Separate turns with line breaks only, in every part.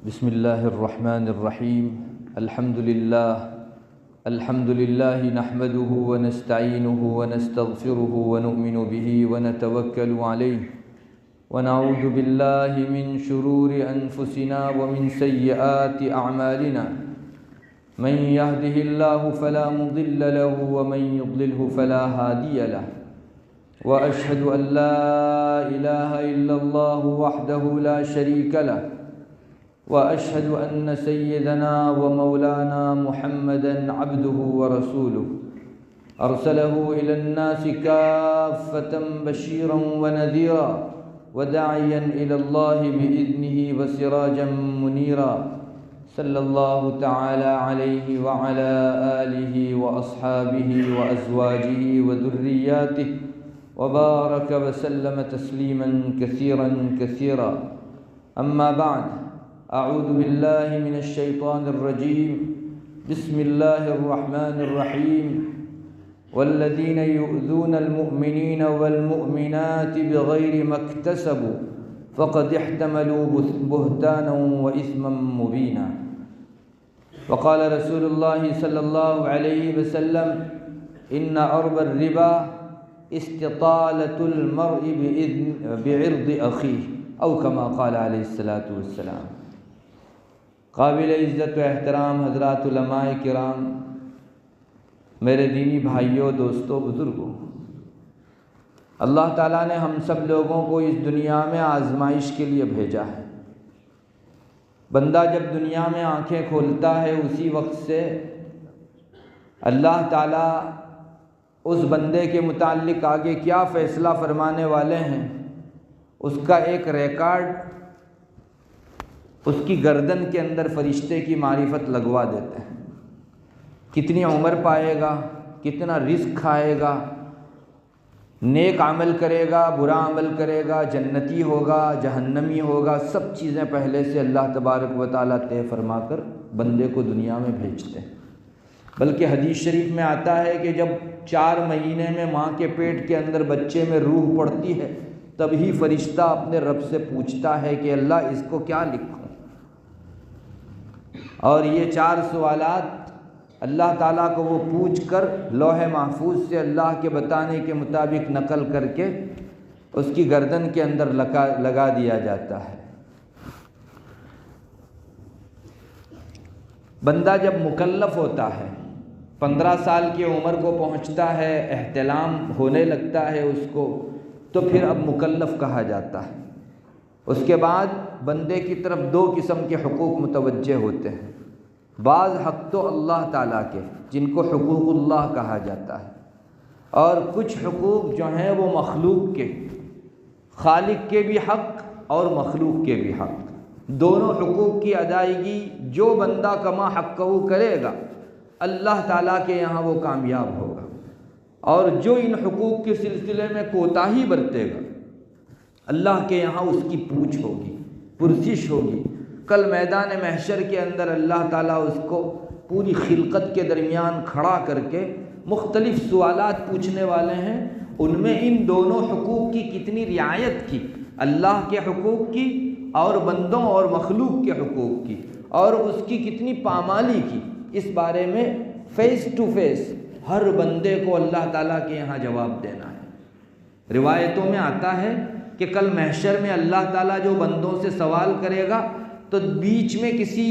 بسم اللہ الرحمن الرحیم الحمد للہ نحمده ونستعینه ونستغفره ونؤمن به ونتوکل علیہ ونعوذ باللہ من شرور انفسنا ومن سیئات اعمالنا من يهده الله فلا مضل له ومن يضلله فلا هادي له وأشهد أن لا إله إلا الله وحده لا شريك له وأشهد أن سيدنا ومولانا محمدًا عبده ورسوله أرسله إلى الناس كافة بشيرا ونذيرا وداعيا إلى الله بإذنه وسراجا منيرا صلى الله تعالى عليه وعلى آله وأصحابه وأزواجه وذرياته وبارك وسلم تسليما كثيرا كثيرا أما بعد أعوذ بالله من الشيطان الرجيم بسم الله الرحمن الرحيم والذين يؤذون المؤمنين والمؤمنات بغير ما اكتسبوا فقد احتملوا بهتانا وإثما مبينا وقال رسول الله صلى الله عليه وسلم إن أرب الربا استطالة المرء بعرض أخيه أو كما قال عليه الصلاة والسلام۔ قابل عزت و احترام حضرات علماء کرام، میرے دینی بھائیوں، دوستوں، بزرگوں، اللہ تعالیٰ نے ہم سب لوگوں کو اس دنیا میں آزمائش کے لیے بھیجا ہے۔ بندہ جب دنیا میں آنکھیں کھولتا ہے اسی وقت سے اللہ تعالیٰ اس بندے کے متعلق آگے کیا فیصلہ فرمانے والے ہیں اس کا ایک ریکارڈ اس کی گردن کے اندر فرشتے کی معرفت لگوا دیتے ہیں۔ کتنی عمر پائے گا، کتنا رزق کھائے گا، نیک عمل کرے گا، برا عمل کرے گا، جنتی ہوگا، جہنمی ہوگا، سب چیزیں پہلے سے اللہ تبارک و تعالیٰ طے فرما کر بندے کو دنیا میں بھیجتے ہیں۔ بلکہ حدیث شریف میں آتا ہے کہ جب 4 مہینے میں ماں کے پیٹ کے اندر بچے میں روح پڑتی ہے تبھی فرشتہ اپنے رب سے پوچھتا ہے کہ اللہ اس کو کیا لکھوں، اور یہ 4 سوالات اللہ تعالیٰ کو وہ پوچھ کر لوح محفوظ سے اللہ کے بتانے کے مطابق نقل کر کے اس کی گردن کے اندر لگا دیا جاتا ہے۔ بندہ جب مکلف ہوتا ہے، 15 سال کی عمر کو پہنچتا ہے، احتلام ہونے لگتا ہے اس کو، تو پھر اب مکلف کہا جاتا ہے۔ اس کے بعد بندے کی طرف 2 قسم کے حقوق متوجہ ہوتے ہیں۔ بعض حق تو اللہ تعالیٰ کے جن کو حقوق اللہ کہا جاتا ہے، اور کچھ حقوق جو ہیں وہ مخلوق کے، خالق کے بھی حق اور مخلوق کے بھی حق، دونوں حقوق کی ادائیگی جو بندہ کما حقہ کرے گا اللہ تعالیٰ کے یہاں وہ کامیاب ہوگا، اور جو ان حقوق کے سلسلے میں کوتاہی برتے گا اللہ کے یہاں اس کی پوچھ ہوگی، پرسش ہوگی۔ کل میدان محشر کے اندر اللہ تعالیٰ اس کو پوری خلقت کے درمیان کھڑا کر کے مختلف سوالات پوچھنے والے ہیں، ان میں ان دونوں حقوق کی کتنی رعایت کی، اللہ کے حقوق کی اور بندوں اور مخلوق کے حقوق کی، اور اس کی کتنی پامالی کی، اس بارے میں فیس ٹو فیس ہر بندے کو اللہ تعالیٰ کے یہاں جواب دینا ہے۔ روایتوں میں آتا ہے کہ کل محشر میں اللہ تعالیٰ جو بندوں سے سوال کرے گا تو بیچ میں کسی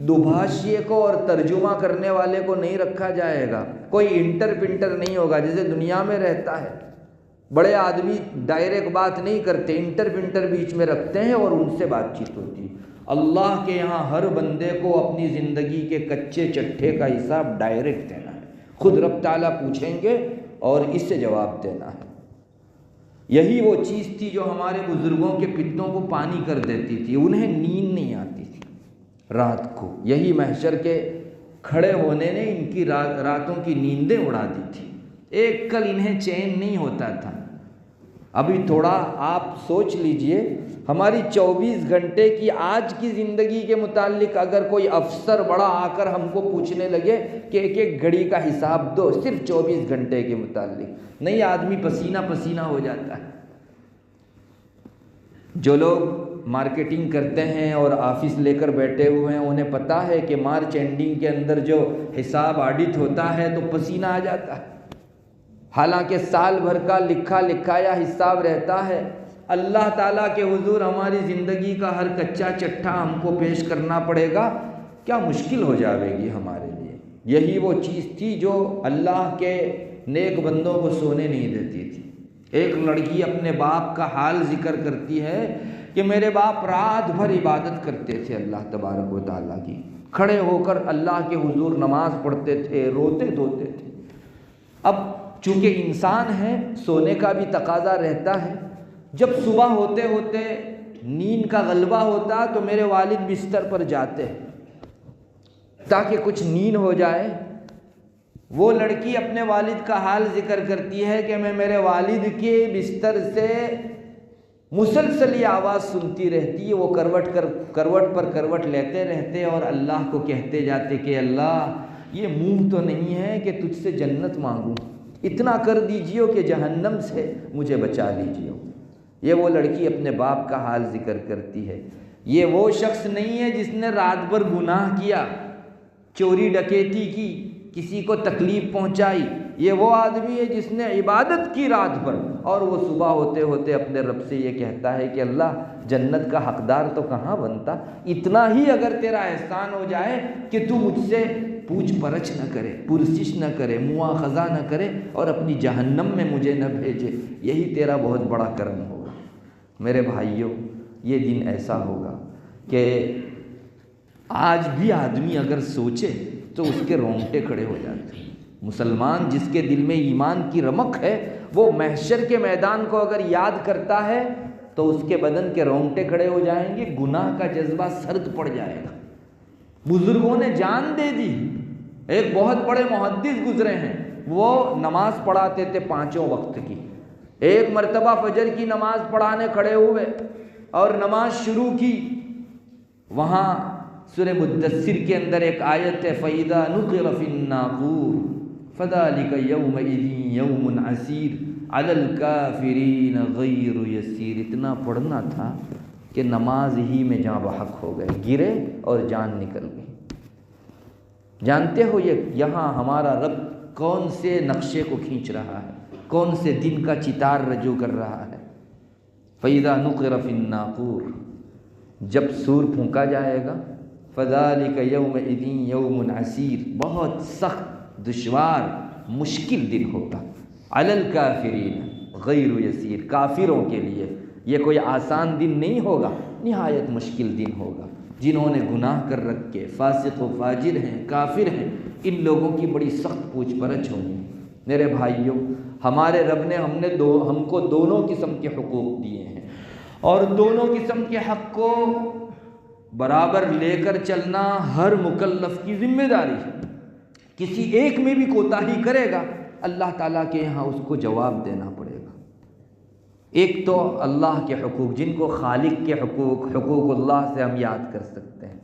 دوبھاشیے کو اور ترجمہ کرنے والے کو نہیں رکھا جائے گا، کوئی انٹر پنٹر نہیں ہوگا جیسے دنیا میں رہتا ہے۔ بڑے آدمی ڈائریکٹ بات نہیں کرتے، انٹر پنٹر بیچ میں رکھتے ہیں اور ان سے بات چیت ہوتی ہے۔ اللہ کے یہاں ہر بندے کو اپنی زندگی کے کچے چٹھے کا حساب ڈائریکٹ دینا ہے، خود رب تعالیٰ پوچھیں گے اور اس سے جواب دینا ہے۔ یہی وہ چیز تھی جو ہمارے بزرگوں کے پتوں کو پانی کر دیتی تھی، انہیں نیند نہیں آتی تھی رات کو، یہی محشر کے کھڑے ہونے نے ان کی راتوں کی نیندیں اڑا دی تھی، ایک کل انہیں چین نہیں ہوتا تھا۔ ابھی تھوڑا آپ سوچ لیجئے، ہماری 24 گھنٹے کی آج کی زندگی کے متعلق اگر کوئی افسر بڑا آ کر ہم کو پوچھنے لگے کہ ایک گھڑی کا حساب دو صرف 24 گھنٹے کے متعلق، نہیں آدمی پسینہ پسینہ ہو جاتا ہے۔ جو لوگ مارکیٹنگ کرتے ہیں اور آفس لے کر بیٹھے ہوئے ہیں، انہیں پتہ ہے کہ مارچ اینڈنگ کے اندر جو حساب آڈٹ ہوتا ہے تو پسینہ آ جاتا ہے، حالانکہ سال بھر کا لکھا لکھایا حساب رہتا ہے۔ اللہ تعالیٰ کے حضور ہماری زندگی کا ہر کچا چٹھا ہم کو پیش کرنا پڑے گا، کیا مشکل ہو جائے گی ہمارے لیے۔ یہی وہ چیز تھی جو اللہ کے نیک بندوں کو سونے نہیں دیتی تھی۔ ایک لڑکی اپنے باپ کا حال ذکر کرتی ہے کہ میرے باپ رات بھر عبادت کرتے تھے اللہ تبارک و تعالیٰ کی، کھڑے ہو کر اللہ کے حضور نماز پڑھتے تھے، روتے دھوتے تھے۔ اب چونکہ انسان ہے، سونے کا بھی تقاضا رہتا ہے۔ جب صبح ہوتے ہوتے نیند کا غلبہ ہوتا تو میرے والد بستر پر جاتے تاکہ کچھ نیند ہو جائے۔ وہ لڑکی اپنے والد کا حال ذکر کرتی ہے کہ میں میرے والد کے بستر سے مسلسل یہ آواز سنتی رہتی ہے، وہ کروٹ پر کروٹ لیتے رہتے اور اللہ کو کہتے جاتے کہ اللہ یہ منہ تو نہیں ہے کہ تجھ سے جنت مانگوں، اتنا کر دیجیے کہ جہنم سے مجھے بچا لیجیے۔ یہ وہ لڑکی اپنے باپ کا حال ذکر کرتی ہے۔ یہ وہ شخص نہیں ہے جس نے رات بھر گناہ کیا، چوری ڈکیتی کی، کسی کو تکلیف پہنچائی۔ یہ وہ آدمی ہے جس نے عبادت کی رات بھر اور وہ صبح ہوتے ہوتے اپنے رب سے یہ کہتا ہے کہ اللہ جنت کا حقدار تو کہاں بنتا، اتنا ہی اگر تیرا احسان ہو جائے کہ تو مجھ سے پوچھ پرچھ نہ کرے، پرسش نہ کرے، مواخذہ نہ کرے اور اپنی جہنم میں مجھے نہ بھیجے، یہی تیرا بہت بڑا کرم ہوگا۔ میرے بھائیوں، یہ دن ایسا ہوگا کہ آج بھی آدمی اگر سوچے تو اس کے رونگٹے کھڑے ہو جاتے ہیں۔ مسلمان جس کے دل میں ایمان کی رمق ہے، وہ محشر کے میدان کو اگر یاد کرتا ہے تو اس کے بدن کے رونگٹے کھڑے ہو جائیں گے، گناہ کا جذبہ سرد پڑ جائے گا۔ بزرگوں نے جان دے دی۔ ایک بہت بڑے محدث گزرے ہیں، وہ نماز پڑھاتے تھے 5 وقت کی۔ ایک مرتبہ فجر کی نماز پڑھانے کھڑے ہوئے اور نماز شروع کی۔ وہاں سورہ مدثر کے اندر ایک آیت ہے فَإِذَا نُقِرَ فِي النَّاقُورِ فَذَلِكَ يَوْمَئِذٍ يَوْمٌ عَسِيرٌ عَلَى الْكَافِرِينَ غَيْرُ يَسِيرٌ۔ اتنا پڑھنا تھا کہ نماز ہی میں جاں بحق ہو گئے، گرے اور جان نکل گئی۔ جانتے ہو یہاں ہمارا رب کون سے نقشے کو کھینچ رہا ہے، کون سے دن کا چتار رجوع کر رہا ہے۔ فَإِذَا نُقِرَ فِي النَّاقُورِ، جب سور پھونکا جائے گا، فَذَلِكَ يَوْمَئِذٍ يَوْمٌ عَسِيرٌ، بہت سخت، دشوار، مشکل دن ہوگا۔ عَلَى الْكَافِرِينَ غَيْرُ يَسِيرٌ، کافروں کے لیے یہ کوئی آسان دن نہیں ہوگا، نہایت مشکل دن ہوگا۔ جنہوں نے گناہ کر رکھے، فاسق و فاجر ہیں، کافر ہیں، ان لوگوں کی بڑی سخت پوچھ پرچھ ہونی۔ میرے بھائیوں، ہمارے رب نے ہم کو دونوں قسم کے حقوق دیے ہیں، اور دونوں قسم کے حق کو برابر لے کر چلنا ہر مکلف کی ذمہ داری ہے۔ کسی ایک میں بھی کوتاہی کرے گا، اللہ تعالیٰ کے یہاں اس کو جواب دینا پڑے گا۔ ایک تو اللہ کے حقوق، جن کو خالق کے حقوق اللہ سے ہم یاد کر سکتے ہیں،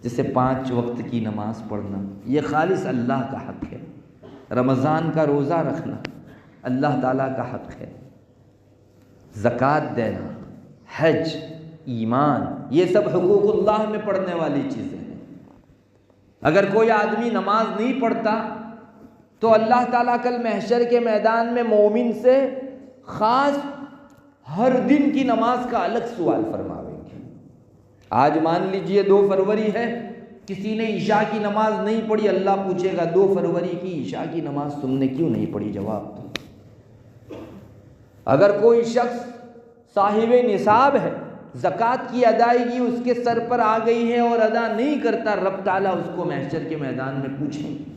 جیسے 5 وقت کی نماز پڑھنا، یہ خالص اللہ کا حق ہے۔ رمضان کا روزہ رکھنا اللہ تعالیٰ کا حق ہے۔ زکوٰۃ دینا، حج، ایمان، یہ سب حقوق اللہ میں پڑھنے والی چیزیں ہیں۔ اگر کوئی آدمی نماز نہیں پڑھتا تو اللہ تعالیٰ کل محشر کے میدان میں مومن سے خاص ہر دن کی نماز کا الگ سوال فرماویں گے۔ آج مان لیجئے 2 فروری ہے، کسی نے عشاء کی نماز نہیں پڑھی، اللہ پوچھے گا 2 فروری کی عشاء کی نماز تم نے کیوں نہیں پڑھی؟ جواب دو۔ اگر کوئی شخص صاحب نصاب ہے، زکوٰۃ کی ادائیگی اس کے سر پر آ گئی ہے اور ادا نہیں کرتا، رب تعالیٰ اس کو محشر کے میدان میں پوچھیں گے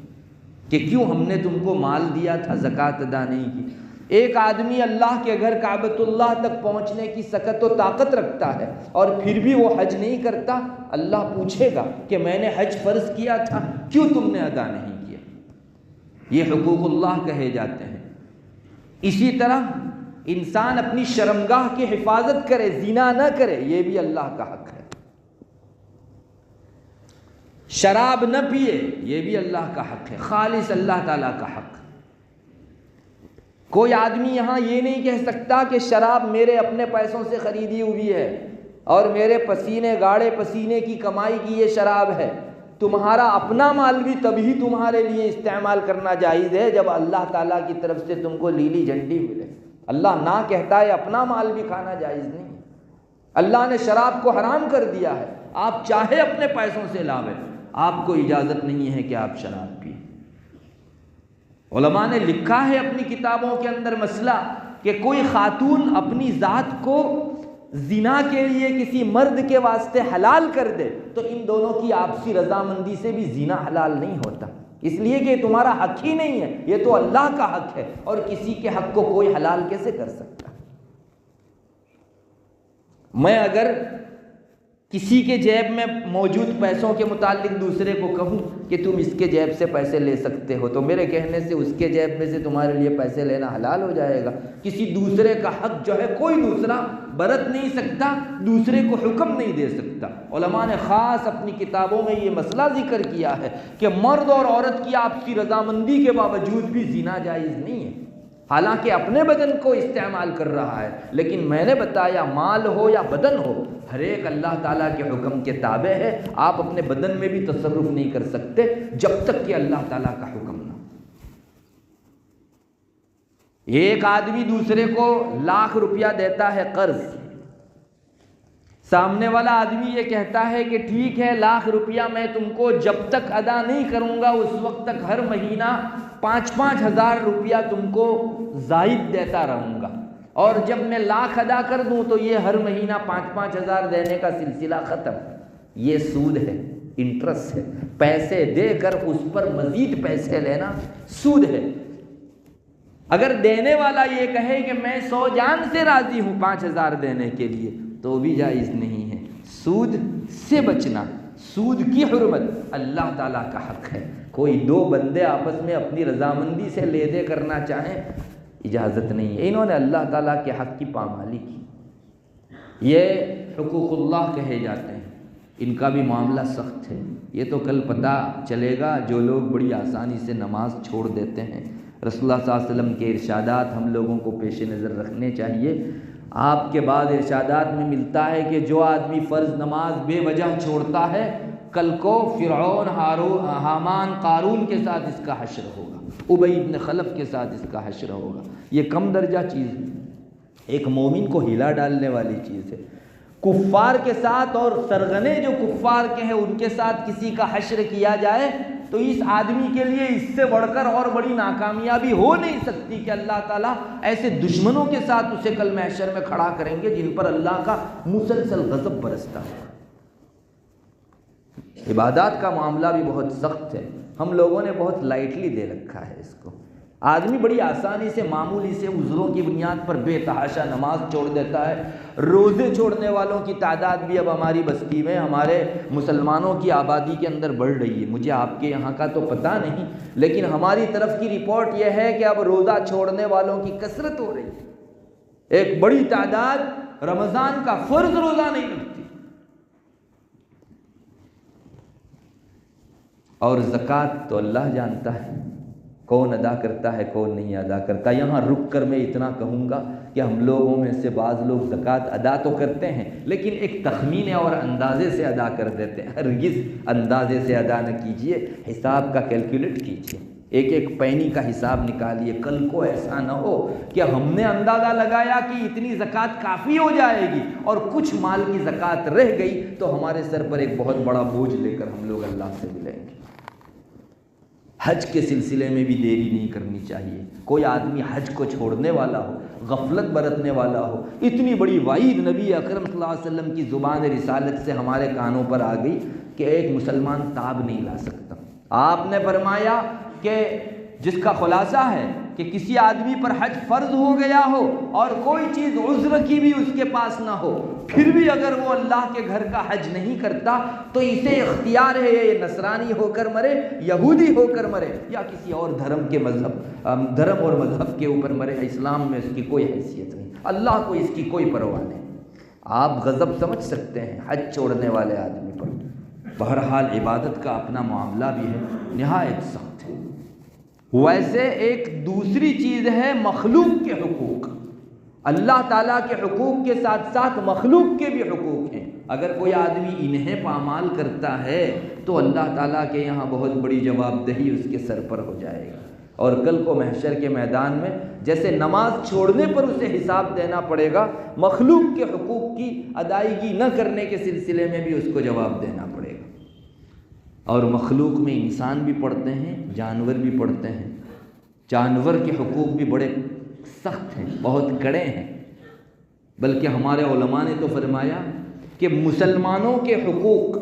کہ کیوں ہم نے تم کو مال دیا تھا، زکوٰۃ ادا نہیں کی۔ ایک آدمی اللہ کے گھر کعبۃ اللہ تک پہنچنے کی سکت و طاقت رکھتا ہے اور پھر بھی وہ حج نہیں کرتا، اللہ پوچھے گا کہ میں نے حج فرض کیا تھا، کیوں تم نے ادا نہیں کیا؟ یہ حقوق اللہ کہے جاتے ہیں۔ اسی طرح انسان اپنی شرمگاہ کی حفاظت کرے، زنا نہ کرے، یہ بھی اللہ کا حق ہے۔ شراب نہ پیے، یہ بھی اللہ کا حق ہے، خالص اللہ تعالیٰ کا حق۔ کوئی آدمی یہاں یہ نہیں کہہ سکتا کہ شراب میرے اپنے پیسوں سے خریدی ہوئی ہے، اور میرے پسینے گاڑے پسینے کی کمائی کی یہ شراب ہے، تمہارا اپنا مال بھی تبھی تمہارے لیے استعمال کرنا جائز ہے جب اللہ تعالیٰ کی طرف سے تم کو لیلی جھنڈی ملے۔ اللہ نہ کہتا ہے اپنا مال بھی کھانا جائز نہیں ہے۔ اللہ نے شراب کو حرام کر دیا ہے، آپ چاہے اپنے پیسوں سے لاویں، آپ کو اجازت نہیں ہے کہ آپ شراب پئیں۔ علماء نے لکھا ہے اپنی کتابوں کے اندر مسئلہ کہ کوئی خاتون اپنی ذات کو زنا کے لیے کسی مرد کے واسطے حلال کر دے تو ان دونوں کی آپسی رضامندی سے بھی زنا حلال نہیں ہوتا، اس لیے کہ یہ تمہارا حق ہی نہیں ہے، یہ تو اللہ کا حق ہے، اور کسی کے حق کو کوئی حلال کیسے کر سکتا؟ میں اگر کسی کے جیب میں موجود پیسوں کے متعلق دوسرے کو کہوں کہ تم اس کے جیب سے پیسے لے سکتے ہو، تو میرے کہنے سے اس کے جیب میں سے تمہارے لیے پیسے لینا حلال ہو جائے گا؟ کسی دوسرے کا حق جو ہے کوئی دوسرا برت نہیں سکتا، دوسرے کو حکم نہیں دے سکتا۔ علماء نے خاص اپنی کتابوں میں یہ مسئلہ ذکر کیا ہے کہ مرد اور عورت کی آپسی رضامندی کے باوجود بھی زنا جائز نہیں ہے، حالانکہ اپنے بدن کو استعمال کر رہا ہے، لیکن میں نے بتایا مال ہو یا بدن ہو، ہر ایک اللہ تعالیٰ کے حکم کے تابع ہے۔ آپ اپنے بدن میں بھی تصرف نہیں کر سکتے جب تک کہ اللہ تعالیٰ کا حکم نہ ہو۔ ایک آدمی دوسرے کو ₹1,00,000 دیتا ہے قرض، سامنے والا آدمی یہ کہتا ہے کہ ٹھیک ہے ₹1,00,000 میں تم کو جب تک ادا نہیں کروں گا اس وقت تک ہر مہینہ 5,000 روپیہ تم کو زائد دیتا رہوں گا، اور جب میں 1,00,000 ادا کر دوں تو یہ ہر مہینہ 5,000 دینے کا سلسلہ ختم۔ یہ سود ہے، انٹرسٹ ہے، پیسے دے کر اس پر مزید پیسے لینا سود ہے۔ اگر دینے والا یہ کہے کہ میں 100 جان سے راضی ہوں 5,000 دینے کے لیے تو بھی جائز نہیں ہے۔ سود سے بچنا، سود کی حرمت اللہ تعالیٰ کا حق ہے۔ کوئی دو بندے آپس میں اپنی رضامندی سے لے دے کرنا چاہیں، اجازت نہیں ہے۔ انہوں نے اللہ تعالیٰ کے حق کی پامالی کی، یہ حقوق اللہ کہے جاتے ہیں، ان کا بھی معاملہ سخت ہے۔ یہ تو کل پتہ چلے گا جو لوگ بڑی آسانی سے نماز چھوڑ دیتے ہیں۔ رسول اللہ صلی اللہ علیہ وسلم کے ارشادات ہم لوگوں کو پیش نظر رکھنے چاہیے۔ آپ کے بعد ارشادات میں ملتا ہے کہ جو آدمی فرض نماز بے وجہ چھوڑتا ہے کل کو فرعون، حامان، قارون کے ساتھ اس کا حشر ہوگا، ابی بن خلف کے ساتھ اس کا حشر ہوگا۔ یہ کم درجہ چیز ہے، ایک مومن کو ہلا ڈالنے والی چیز ہے۔ کفار کے ساتھ اور سرغنے جو کفار کے ہیں ان کے ساتھ کسی کا حشر کیا جائے تو اس آدمی کے لیے اس سے بڑھ کر اور بڑی ناکامیابی ہو نہیں سکتی کہ اللہ تعالیٰ ایسے دشمنوں کے ساتھ اسے کل محشر میں کھڑا کریں گے جن پر اللہ کا مسلسل غضب برستا ہے۔ عبادات کا معاملہ بھی بہت سخت ہے، ہم لوگوں نے بہت لائٹلی دے رکھا ہے اس کو۔ آدمی بڑی آسانی سے معمولی سے عذروں کی بنیاد پر بے تحاشا نماز چھوڑ دیتا ہے۔ روزے چھوڑنے والوں کی تعداد بھی اب ہماری بستی میں، ہمارے مسلمانوں کی آبادی کے اندر بڑھ رہی ہے۔ مجھے آپ کے یہاں کا تو پتہ نہیں، لیکن ہماری طرف کی رپورٹ یہ ہے کہ اب روزہ چھوڑنے والوں کی کثرت ہو رہی ہے۔ ایک بڑی تعداد رمضان کا فرض روزہ نہیں رکھتی، اور زکوٰۃ تو اللہ جانتا ہے کون ادا کرتا ہے کون نہیں ادا کرتا۔ یہاں رک کر میں اتنا کہوں گا کہ ہم لوگوں میں سے بعض لوگ زکوٰۃ ادا تو کرتے ہیں لیکن ایک تخمینے اور اندازے سے ادا کر دیتے ہیں۔ ہرگز اندازے سے ادا نہ کیجئے، حساب کا کیلکولیٹ کیجئے، ایک ایک پینی کا حساب نکالیے۔ کل کو ایسا نہ ہو کہ ہم نے اندازہ لگایا کہ اتنی زکوٰۃ کافی ہو جائے گی اور کچھ مال کی زکوٰۃ رہ گئی تو ہمارے سر پر ایک بہت بڑا بوجھ لے کر ہم لوگ اللہ سے ملیں گے۔ حج کے سلسلے میں بھی دیری نہیں کرنی چاہیے۔ کوئی آدمی حج کو چھوڑنے والا ہو، غفلت برتنے والا ہو، اتنی بڑی وعید نبی اکرم صلی اللہ علیہ وسلم کی زبان رسالت سے ہمارے کانوں پر آ گئی کہ ایک مسلمان تاب نہیں لا سکتا۔ آپ نے فرمایا کہ جس کا خلاصہ ہے کہ کسی آدمی پر حج فرض ہو گیا ہو اور کوئی چیز عذر کی بھی اس کے پاس نہ ہو، پھر بھی اگر وہ اللہ کے گھر کا حج نہیں کرتا تو اسے اختیار ہے یہ نصرانی ہو کر مرے، یہودی ہو کر مرے، یا کسی اور دھرم اور مذہب کے اوپر مرے، اسلام میں اس کی کوئی حیثیت نہیں، اللہ کو اس کی کوئی پرواہ نہیں۔ آپ غضب سمجھ سکتے ہیں حج چھوڑنے والے آدمی پر۔ بہرحال عبادت کا اپنا معاملہ بھی ہے، نہایت سخت ہے۔ ویسے ایک دوسری چیز ہے مخلوق کے حقوق۔ اللہ تعالیٰ کے حقوق کے ساتھ ساتھ مخلوق کے بھی حقوق ہیں. اگر کوئی آدمی انہیں پامال کرتا ہے تو اللہ تعالیٰ کے یہاں بہت بڑی جواب دہی اس کے سر پر ہو جائے گا. اور کل کو محشر کے میدان میں جیسے نماز چھوڑنے پر اسے حساب دینا پڑے گا، مخلوق کے حقوق کی ادائیگی نہ کرنے کے سلسلے میں بھی اس کو جواب دینا پڑے گا. اور مخلوق میں انسان بھی پڑھتے ہیں، جانور بھی پڑھتے ہیں. جانور کے حقوق بھی بڑے سخت ہیں، بہت کڑے ہیں. بلکہ ہمارے علماء نے تو فرمایا کہ مسلمانوں کے حقوق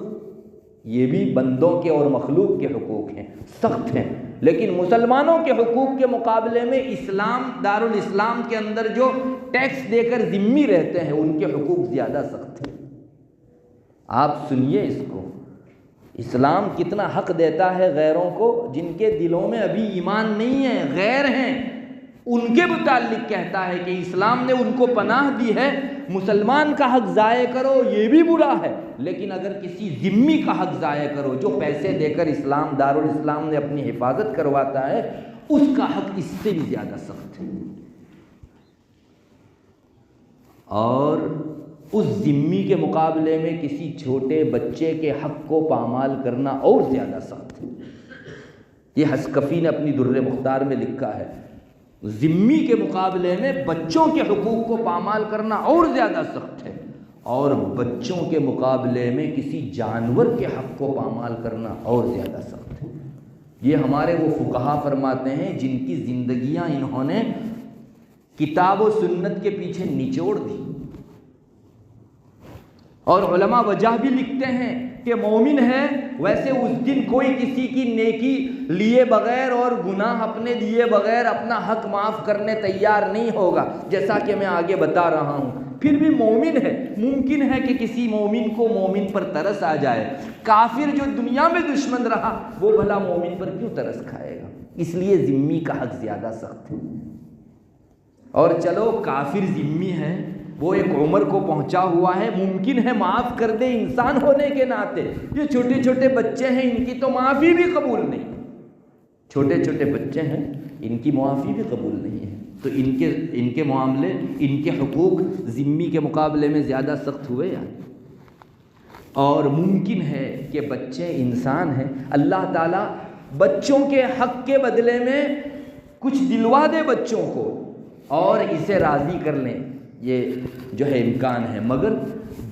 یہ بھی بندوں کے اور مخلوق کے حقوق ہیں، سخت ہیں. لیکن مسلمانوں کے حقوق کے مقابلے میں اسلام، دارالاسلام کے اندر جو ٹیکس دے کر ذمہ رہتے ہیں ان کے حقوق زیادہ سخت ہیں. آپ سنیے اس کو، اسلام کتنا حق دیتا ہے غیروں کو، جن کے دلوں میں ابھی ایمان نہیں ہے، غیر ہیں، ان کے متعلق کہتا ہے کہ اسلام نے ان کو پناہ دی ہے. مسلمان کا حق ضائع کرو یہ بھی برا ہے، لیکن اگر کسی ذمی کا حق ضائع کرو جو پیسے دے کر اسلام، دارالاسلام نے اپنی حفاظت کرواتا ہے، اس کا حق اس سے بھی زیادہ سخت ہے. اور اس ذمی کے مقابلے میں کسی چھوٹے بچے کے حق کو پامال کرنا اور زیادہ سخت ہے. یہ حسکفی نے اپنی در مختار میں لکھا ہے، ذمی کے مقابلے میں بچوں کے حقوق کو پامال کرنا اور زیادہ سخت ہے، اور بچوں کے مقابلے میں کسی جانور کے حق کو پامال کرنا اور زیادہ سخت ہے. یہ ہمارے وہ فقہا فرماتے ہیں جن کی زندگیاں انہوں نے کتاب و سنت کے پیچھے نچوڑ دی. اور علماء وجہ بھی لکھتے ہیں کہ مومن ہے ویسے اس دن کوئی کسی کی نیکی لیے بغیر اور گناہ اپنے لیے بغیر اپنا حق معاف کرنے تیار نہیں ہوگا، جیسا کہ میں آگے بتا رہا ہوں. پھر بھی مومن ہے، ممکن ہے کہ کسی مومن کو مومن پر ترس آ جائے. کافر جو دنیا میں دشمن رہا وہ بھلا مومن پر کیوں ترس کھائے گا؟ اس لیے ذمی کا حق زیادہ سخت ہے. اور چلو کافر ذمی ہے، وہ ایک عمر کو پہنچا ہوا ہے، ممکن ہے معاف کر دے انسان ہونے کے ناطے. یہ چھوٹے چھوٹے بچے ہیں، ان کی تو معافی بھی قبول نہیں. چھوٹے چھوٹے بچے ہیں، ان کی معافی بھی قبول نہیں ہے. تو ان کے معاملے، ان کے حقوق ذمی کے مقابلے میں زیادہ سخت ہوئے یا؟ اور ممکن ہے کہ بچے انسان ہیں، اللہ تعالیٰ بچوں کے حق کے بدلے میں کچھ دلوا دے بچوں کو اور اسے راضی کر لیں، یہ جو ہے امکان ہے. مگر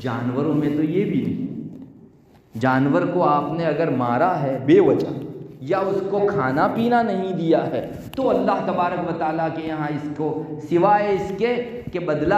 جانوروں میں تو یہ بھی نہیں. جانور کو آپ نے اگر مارا ہے بے وجہ یا اس کو کھانا پینا نہیں دیا ہے تو اللہ تبارک و تعالیٰ کے یہاں اس کو سوائے اس کے کہ بدلہ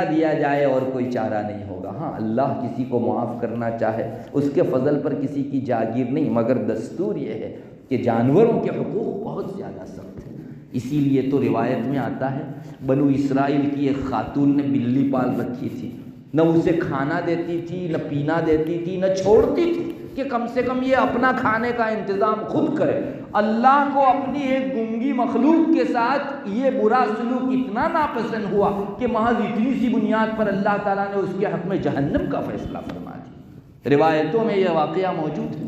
دیا جائے اور کوئی چارہ نہیں ہوگا. ہاں اللہ کسی کو معاف کرنا چاہے، اس کے فضل پر کسی کی جاگیر نہیں، مگر دستور یہ ہے کہ جانوروں کے حقوق بہت زیادہ سخت ہیں. اسی لیے تو روایت میں آتا ہے بنو اسرائیل کی ایک خاتون نے بلی پال رکھی تھی، نہ اسے کھانا دیتی تھی، نہ پینا دیتی تھی، نہ چھوڑتی تھی کہ کم سے کم یہ اپنا کھانے کا انتظام خود کرے. اللہ کو اپنی ایک گنگی مخلوق کے ساتھ یہ برا سلوک اتنا ناپسند ہوا کہ محض اتنی سی بنیاد پر اللہ تعالیٰ نے اس کے حق میں جہنم کا فیصلہ فرما دیا. روایتوں میں یہ واقعہ موجود ہے.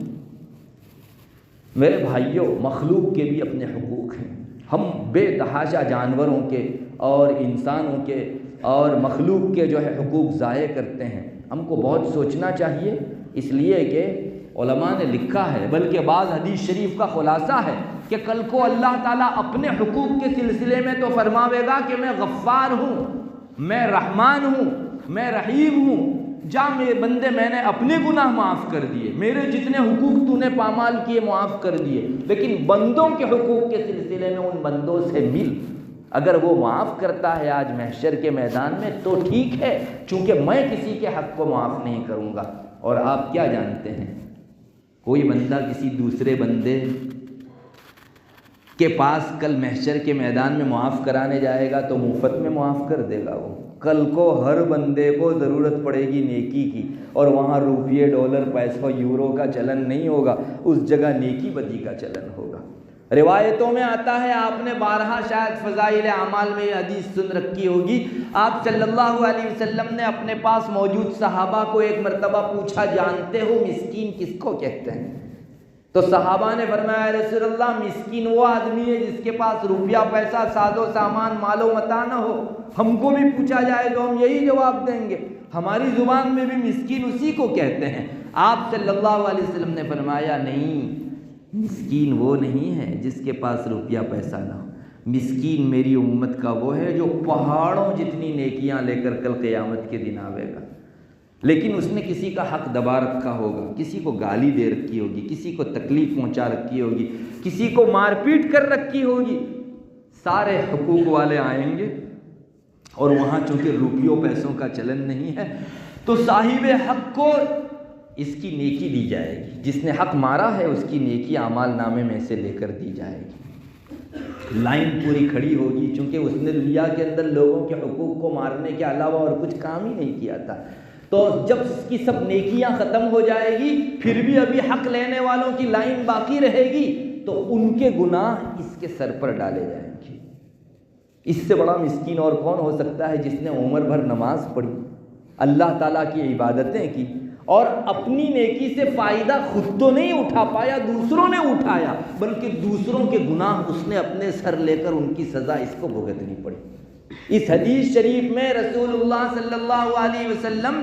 میرے بھائیوں، مخلوق کے بھی اپنے حقوق ہیں. ہم بے تحاشا جانوروں کے اور انسانوں کے اور مخلوق کے جو ہے حقوق ضائع کرتے ہیں. ہم کو بہت سوچنا چاہیے، اس لیے کہ علماء نے لکھا ہے، بلکہ بعض حدیث شریف کا خلاصہ ہے کہ کل کو اللہ تعالیٰ اپنے حقوق کے سلسلے میں تو فرماوے گا کہ میں غفار ہوں، میں رحمان ہوں، میں رحیم ہوں. جا میرے بندے، میں نے اپنے گناہ معاف کر دیے، میرے جتنے حقوق تو نے پامال کیے معاف کر دیے، لیکن بندوں کے حقوق کے سلسلے میں ان بندوں سے مل. اگر وہ معاف کرتا ہے آج محشر کے میدان میں تو ٹھیک ہے، چونکہ میں کسی کے حق کو معاف نہیں کروں گا. اور آپ کیا جانتے ہیں، کوئی بندہ کسی دوسرے بندے کے پاس کل محشر کے میدان میں معاف کرانے جائے گا تو مفت میں معاف کر دے گا. وہ کل کو ہر بندے کو ضرورت پڑے گی نیکی کی، اور وہاں روپیے، ڈالر، پیسہ، یورو کا چلن نہیں ہوگا، اس جگہ نیکی بدی کا چلن ہوگا. روایتوں میں آتا ہے، آپ نے بارہا شاید فضائل اعمال میں یہ حدیث سن رکھی ہوگی، آپ صلی اللہ علیہ وسلم نے اپنے پاس موجود صحابہ کو ایک مرتبہ پوچھا، جانتے ہو مسکین کس کو کہتے ہیں؟ تو صحابہ نے فرمایا رسول اللہ مسکین وہ آدمی ہے جس کے پاس روپیہ پیسہ ساز و سامان مال و متاع نہ ہو. ہم کو بھی پوچھا جائے تو ہم یہی جواب دیں گے. ہماری زبان میں بھی مسکین اسی کو کہتے ہیں. آپ صلی اللہ علیہ وسلم نے فرمایا نہیں، مسکین وہ نہیں ہے جس کے پاس روپیہ پیسہ نہ ہو. مسکین میری امت کا وہ ہے جو پہاڑوں جتنی نیکیاں لے کر کل قیامت کے دن آوے گا، لیکن اس نے کسی کا حق دبا رکھا ہوگا، کسی کو گالی دے رکھی ہوگی، کسی کو تکلیف پہنچا رکھی ہوگی، کسی کو مار پیٹ کر رکھی ہوگی. سارے حقوق والے آئیں گے اور وہاں چونکہ روپیوں پیسوں کا چلن نہیں ہے تو صاحب حق کو اس کی نیکی دی جائے گی. جس نے حق مارا ہے اس کی نیکی اعمال نامے میں سے لے کر دی جائے گی. لائن پوری کھڑی ہوگی چونکہ اس نے دنیا کے اندر لوگوں کے حقوق کو مارنے کے علاوہ اور کچھ کام ہی نہیں کیا تھا. تو جب اس کی سب نیکیاں ختم ہو جائے گی پھر بھی ابھی حق لینے والوں کی لائن باقی رہے گی تو ان کے گناہ اس کے سر پر ڈالے جائیں گے. اس سے بڑا مسکین اور کون ہو سکتا ہے جس نے عمر بھر نماز پڑھی، اللہ تعالیٰ کی عبادتیں کی اور اپنی نیکی سے فائدہ خود تو نہیں اٹھا پایا، دوسروں نے اٹھایا، بلکہ دوسروں کے گناہ اس نے اپنے سر لے کر ان کی سزا اس کو بھگتنی پڑی. اس حدیث شریف میں رسول اللہ صلی اللہ علیہ وسلم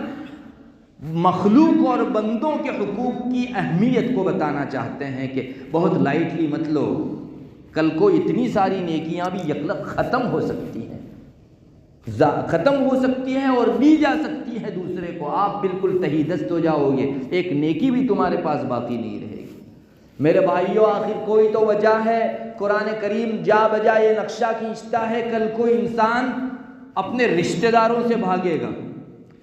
مخلوق اور بندوں کے حقوق کی اہمیت کو بتانا چاہتے ہیں کہ بہت لائٹلی مت لو. کل کو اتنی ساری نیکیاں بھی یکلق ختم ہو سکتی ہیں، ختم ہو سکتی ہیں اور دی جا سکتی ہے دوسرے کو. آپ بالکل تہی دست ہو جاؤ گے، ایک نیکی بھی تمہارے پاس باقی نہیں رہے گی. میرے بھائیوں آخر کوئی تو وجہ ہے. قرآن کریم جا بجا یہ نقشہ کھینچتا ہے کل کو انسان اپنے رشتہ داروں سے بھاگے گا.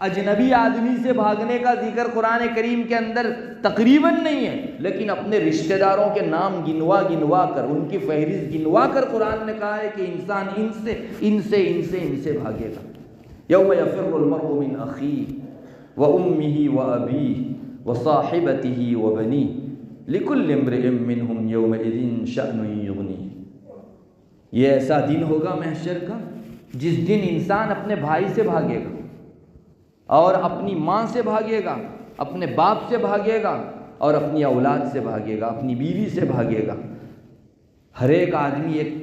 اجنبی آدمی سے بھاگنے کا ذکر قرآن کریم کے اندر تقریباً نہیں ہے، لیکن اپنے رشتہ داروں کے نام گنوا کر ان کی فہرست گنوا کر قرآن نے کہا ہے کہ انسان ان سے بھاگے گا. یوم یفر المرء من اخیہ وامہ وابیہ وصاحبتہ وبنیہ لکل امرئ منہم یومئذ شأن یغنیہ. یہ ایسا دن ہوگا محشر کا جس دن انسان اپنے بھائی سے بھاگے گا اور اپنی ماں سے بھاگے گا، اپنے باپ سے بھاگے گا اور اپنی اولاد سے بھاگے گا، اپنی بیوی سے بھاگے گا. ہر ایک آدمی ایک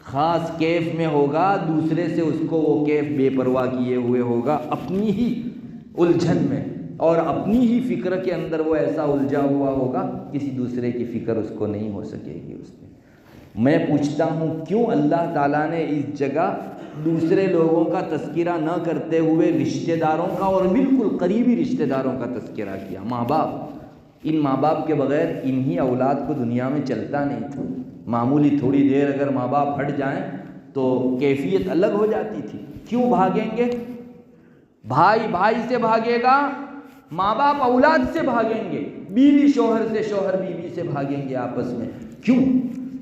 خاص کیف میں ہوگا، دوسرے سے اس کو وہ کیف بے پرواہ کیے ہوئے ہوگا، اپنی ہی الجھن میں اور اپنی ہی فکر کے اندر وہ ایسا الجھا ہوا ہوگا کسی دوسرے کی فکر اس کو نہیں ہو سکے گی اس میں. میں پوچھتا ہوں کیوں اللہ تعالیٰ نے اس جگہ دوسرے لوگوں کا تذکرہ نہ کرتے ہوئے رشتہ داروں کا اور بالکل قریبی رشتہ داروں کا تذکرہ کیا؟ ماں باپ، ان ماں باپ کے بغیر انہی اولاد کو دنیا میں چلتا نہیں تھا. معمولی تھوڑی دیر اگر ماں باپ ہٹ جائیں تو کیفیت الگ ہو جاتی تھی. کیوں بھاگیں گے؟ بھائی سے بھاگے گا، ماں باپ اولاد سے بھاگیں گے، بیوی شوہر سے، شوہر بیوی سے بھاگیں گے آپس میں. کیوں؟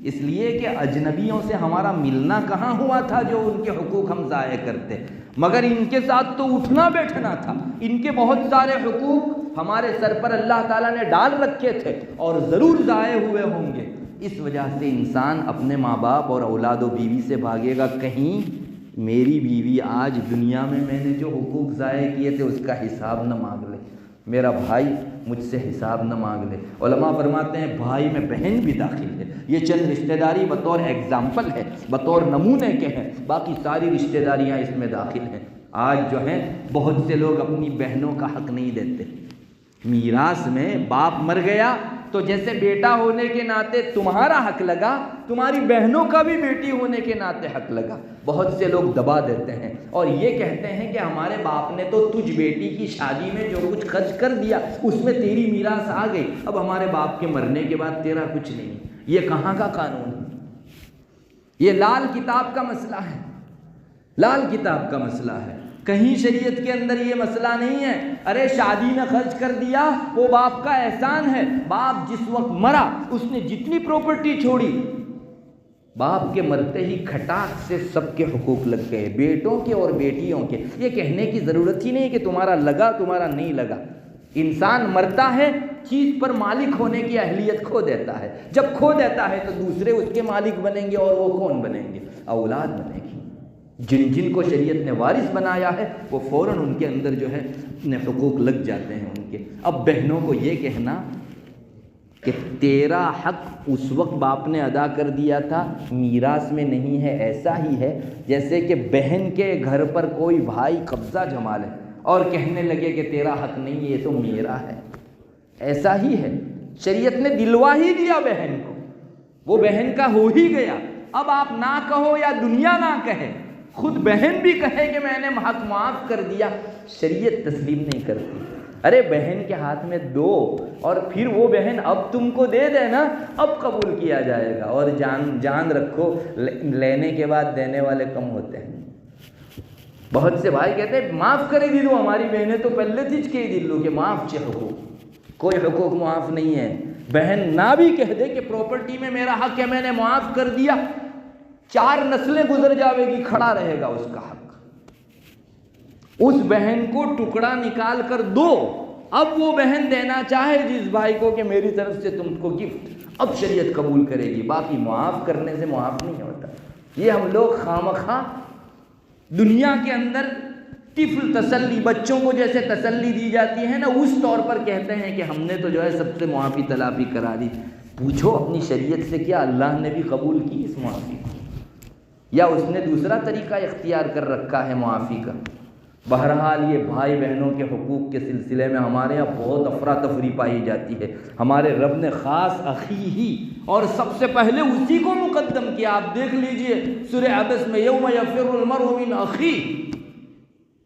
اس لیے کہ اجنبیوں سے ہمارا ملنا کہاں ہوا تھا جو ان کے حقوق ہم ضائع کرتے، مگر ان کے ساتھ تو اٹھنا بیٹھنا تھا. ان کے بہت سارے حقوق ہمارے سر پر اللہ تعالیٰ نے ڈال رکھے تھے اور ضرور ضائع ہوئے ہوں گے. اس وجہ سے انسان اپنے ماں باپ اور اولاد و بیوی سے بھاگے گا. کہیں میری بیوی آج دنیا میں نے جو حقوق ضائع کیے تھے اس کا حساب نہ مانگ لے، میرا بھائی مجھ سے حساب نہ مانگ لے. علماء فرماتے ہیں بھائی میں بہن بھی داخل ہے. یہ چند رشتہ داری بطور ایگزامپل ہے، بطور نمونے کے ہیں، باقی ساری رشتہ داریاں اس میں داخل ہیں. آج جو ہیں بہت سے لوگ اپنی بہنوں کا حق نہیں دیتے. میراث میں باپ مر گیا تو جیسے بیٹا ہونے کے ناطے تمہارا حق لگا، تمہاری بہنوں کا بھی بیٹی ہونے کے ناطے حق لگا. بہت سے لوگ دبا دیتے ہیں اور یہ کہتے ہیں کہ ہمارے باپ نے تو تجھ بیٹی کی شادی میں جو کچھ خرچ کر دیا اس میں تیری میراث آ گئی، اب ہمارے باپ کے مرنے کے بعد تیرا کچھ نہیں. یہ کہاں کا قانون ہے؟ یہ لال کتاب کا مسئلہ ہے، لال کتاب کا مسئلہ ہے. کہیں شریعت کے اندر یہ مسئلہ نہیں ہے. ارے شادی میں خرچ کر دیا وہ باپ کا احسان ہے. باپ جس وقت مرا اس نے جتنی پراپرٹی چھوڑی، باپ کے مرتے ہی کھٹاک سے سب کے حقوق لگ گئے، بیٹوں کے اور بیٹیوں کے. یہ کہنے کی ضرورت ہی نہیں کہ تمہارا لگا تمہارا نہیں لگا. انسان مرتا ہے، چیز پر مالک ہونے کی اہلیت کھو دیتا ہے. جب کھو دیتا ہے تو دوسرے اس کے مالک بنیں گے اور وہ کون بنیں گے؟ اولاد بنے گی. جن کو شریعت نے وارث بنایا ہے وہ فوراً ان کے اندر جو ہے اپنے حقوق لگ جاتے ہیں ان کے. اب بہنوں کو یہ کہنا کہ تیرا حق اس وقت باپ نے ادا کر دیا تھا، میراث میں نہیں ہے۔ ایسا ہی ہے جیسے کہ بہن کے گھر پر کوئی بھائی قبضہ جما لے اور کہنے لگے کہ تیرا حق نہیں، یہ تو میرا ہے۔ ایسا ہی ہے، شریعت نے دلوا ہی دیا بہن کو، وہ بہن کا ہو ہی گیا۔ اب آپ نہ کہو یا دنیا نہ کہے، خود بہن بھی کہے کہ میں نے حق معاف کر دیا، شریعت تسلیم نہیں کرتی۔ ارے بہن کے ہاتھ میں دو اور پھر وہ بہن اب تم کو دے دے نا، اب قبول کیا جائے گا۔ اور جان رکھو، لینے کے بعد دینے والے کم ہوتے ہیں۔ بہت سے بھائی کہتے ہیں معاف کرے دیلو، ہماری بہنیں تو پہلے تھیچ کے دیلو کہ معاف چاہے حقوق، کوئی حقوق معاف نہیں ہے۔ بہن نہ بھی کہہ دے کہ پراپرٹی میں میرا حق ہے، میں نے معاف کر دیا، 4 نسلیں گزر جاوے گی، کھڑا رہے گا اس کا حق۔ اس بہن کو ٹکڑا نکال کر دو، اب وہ بہن دینا چاہے جس بھائی کو کہ میری طرف سے تم کو گفٹ، اب شریعت قبول کرے گی، باقی معاف کرنے سے معاف نہیں ہوتا۔ یہ ہم لوگ خامخواہ دنیا کے اندر طفل تسلی، بچوں کو جیسے تسلی دی جاتی ہے نا، اس طور پر کہتے ہیں کہ ہم نے تو جو ہے سب سے معافی تلافی کرا دی۔ پوچھو اپنی شریعت سے، کیا اللہ نے بھی قبول کی اس معافی کو، یا اس نے دوسرا طریقہ اختیار کر رکھا ہے معافی کا؟ بہرحال یہ بھائی بہنوں کے حقوق کے سلسلے میں ہمارے یہاں بہت افراتفری پائی جاتی ہے۔ ہمارے رب نے خاص اخی ہی اور سب سے پہلے اسی کو مقدم کیا۔ آپ دیکھ لیجئے سورہ عبس میں یوم یفر المرء من اخی،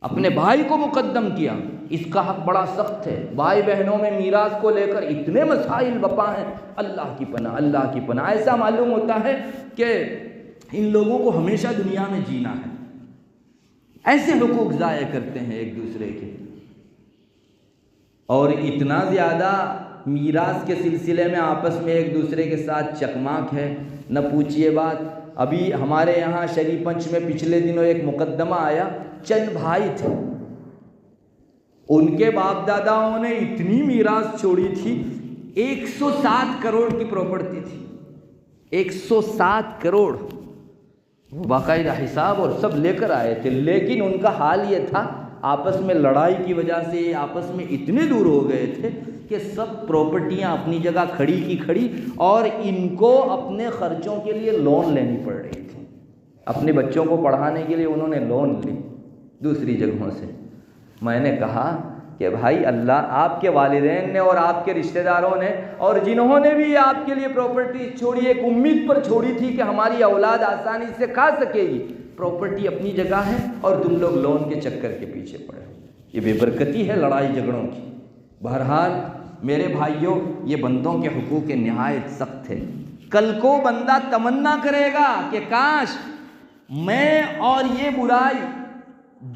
اپنے بھائی کو مقدم کیا۔ اس کا حق بڑا سخت ہے۔ بھائی بہنوں میں میراث کو لے کر اتنے مسائل بپا ہیں، اللہ کی پناہ، اللہ کی پناہ۔ ایسا معلوم ہوتا ہے کہ ان لوگوں کو ہمیشہ دنیا میں جینا ہے، ایسے حقوق ضائع کرتے ہیں ایک دوسرے کے۔ اور اتنا زیادہ میراث کے سلسلے میں آپس میں ایک دوسرے کے ساتھ چکماک ہے، نہ پوچھئے بات۔ ابھی ہمارے یہاں شری پنچ میں پچھلے دنوں ایک مقدمہ آیا، چند بھائی تھے، ان کے باپ داداؤں نے اتنی میراث چھوڑی تھی، 107 کروڑ کی پراپرٹی تھی، 107 کروڑ، وہ باقاعدہ حساب اور سب لے کر آئے تھے۔ لیکن ان کا حال یہ تھا، آپس میں لڑائی کی وجہ سے آپس میں اتنے دور ہو گئے تھے کہ سب پراپرٹیاں اپنی جگہ کھڑی کی کھڑی، اور ان کو اپنے خرچوں کے لیے لون لینی پڑ رہی تھی۔ اپنے بچوں کو پڑھانے کے لیے انہوں نے لون لی دوسری جگہوں سے۔ میں نے کہا کہ بھائی اللہ آپ کے والدین نے اور آپ کے رشتہ داروں نے اور جنہوں نے بھی آپ کے لیے پراپرٹی چھوڑی، ایک امید پر چھوڑی تھی کہ ہماری اولاد آسانی سے کھا سکے گی، پراپرٹی اپنی جگہ ہے اور تم لوگ لون کے چکر کے پیچھے پڑے۔ یہ بے برکتی ہے لڑائی جھگڑوں کی۔ بہرحال میرے بھائیوں، یہ بندوں کے حقوق نہایت سخت ہے۔ کل کو بندہ تمنا کرے گا کہ کاش میں اور یہ برائی،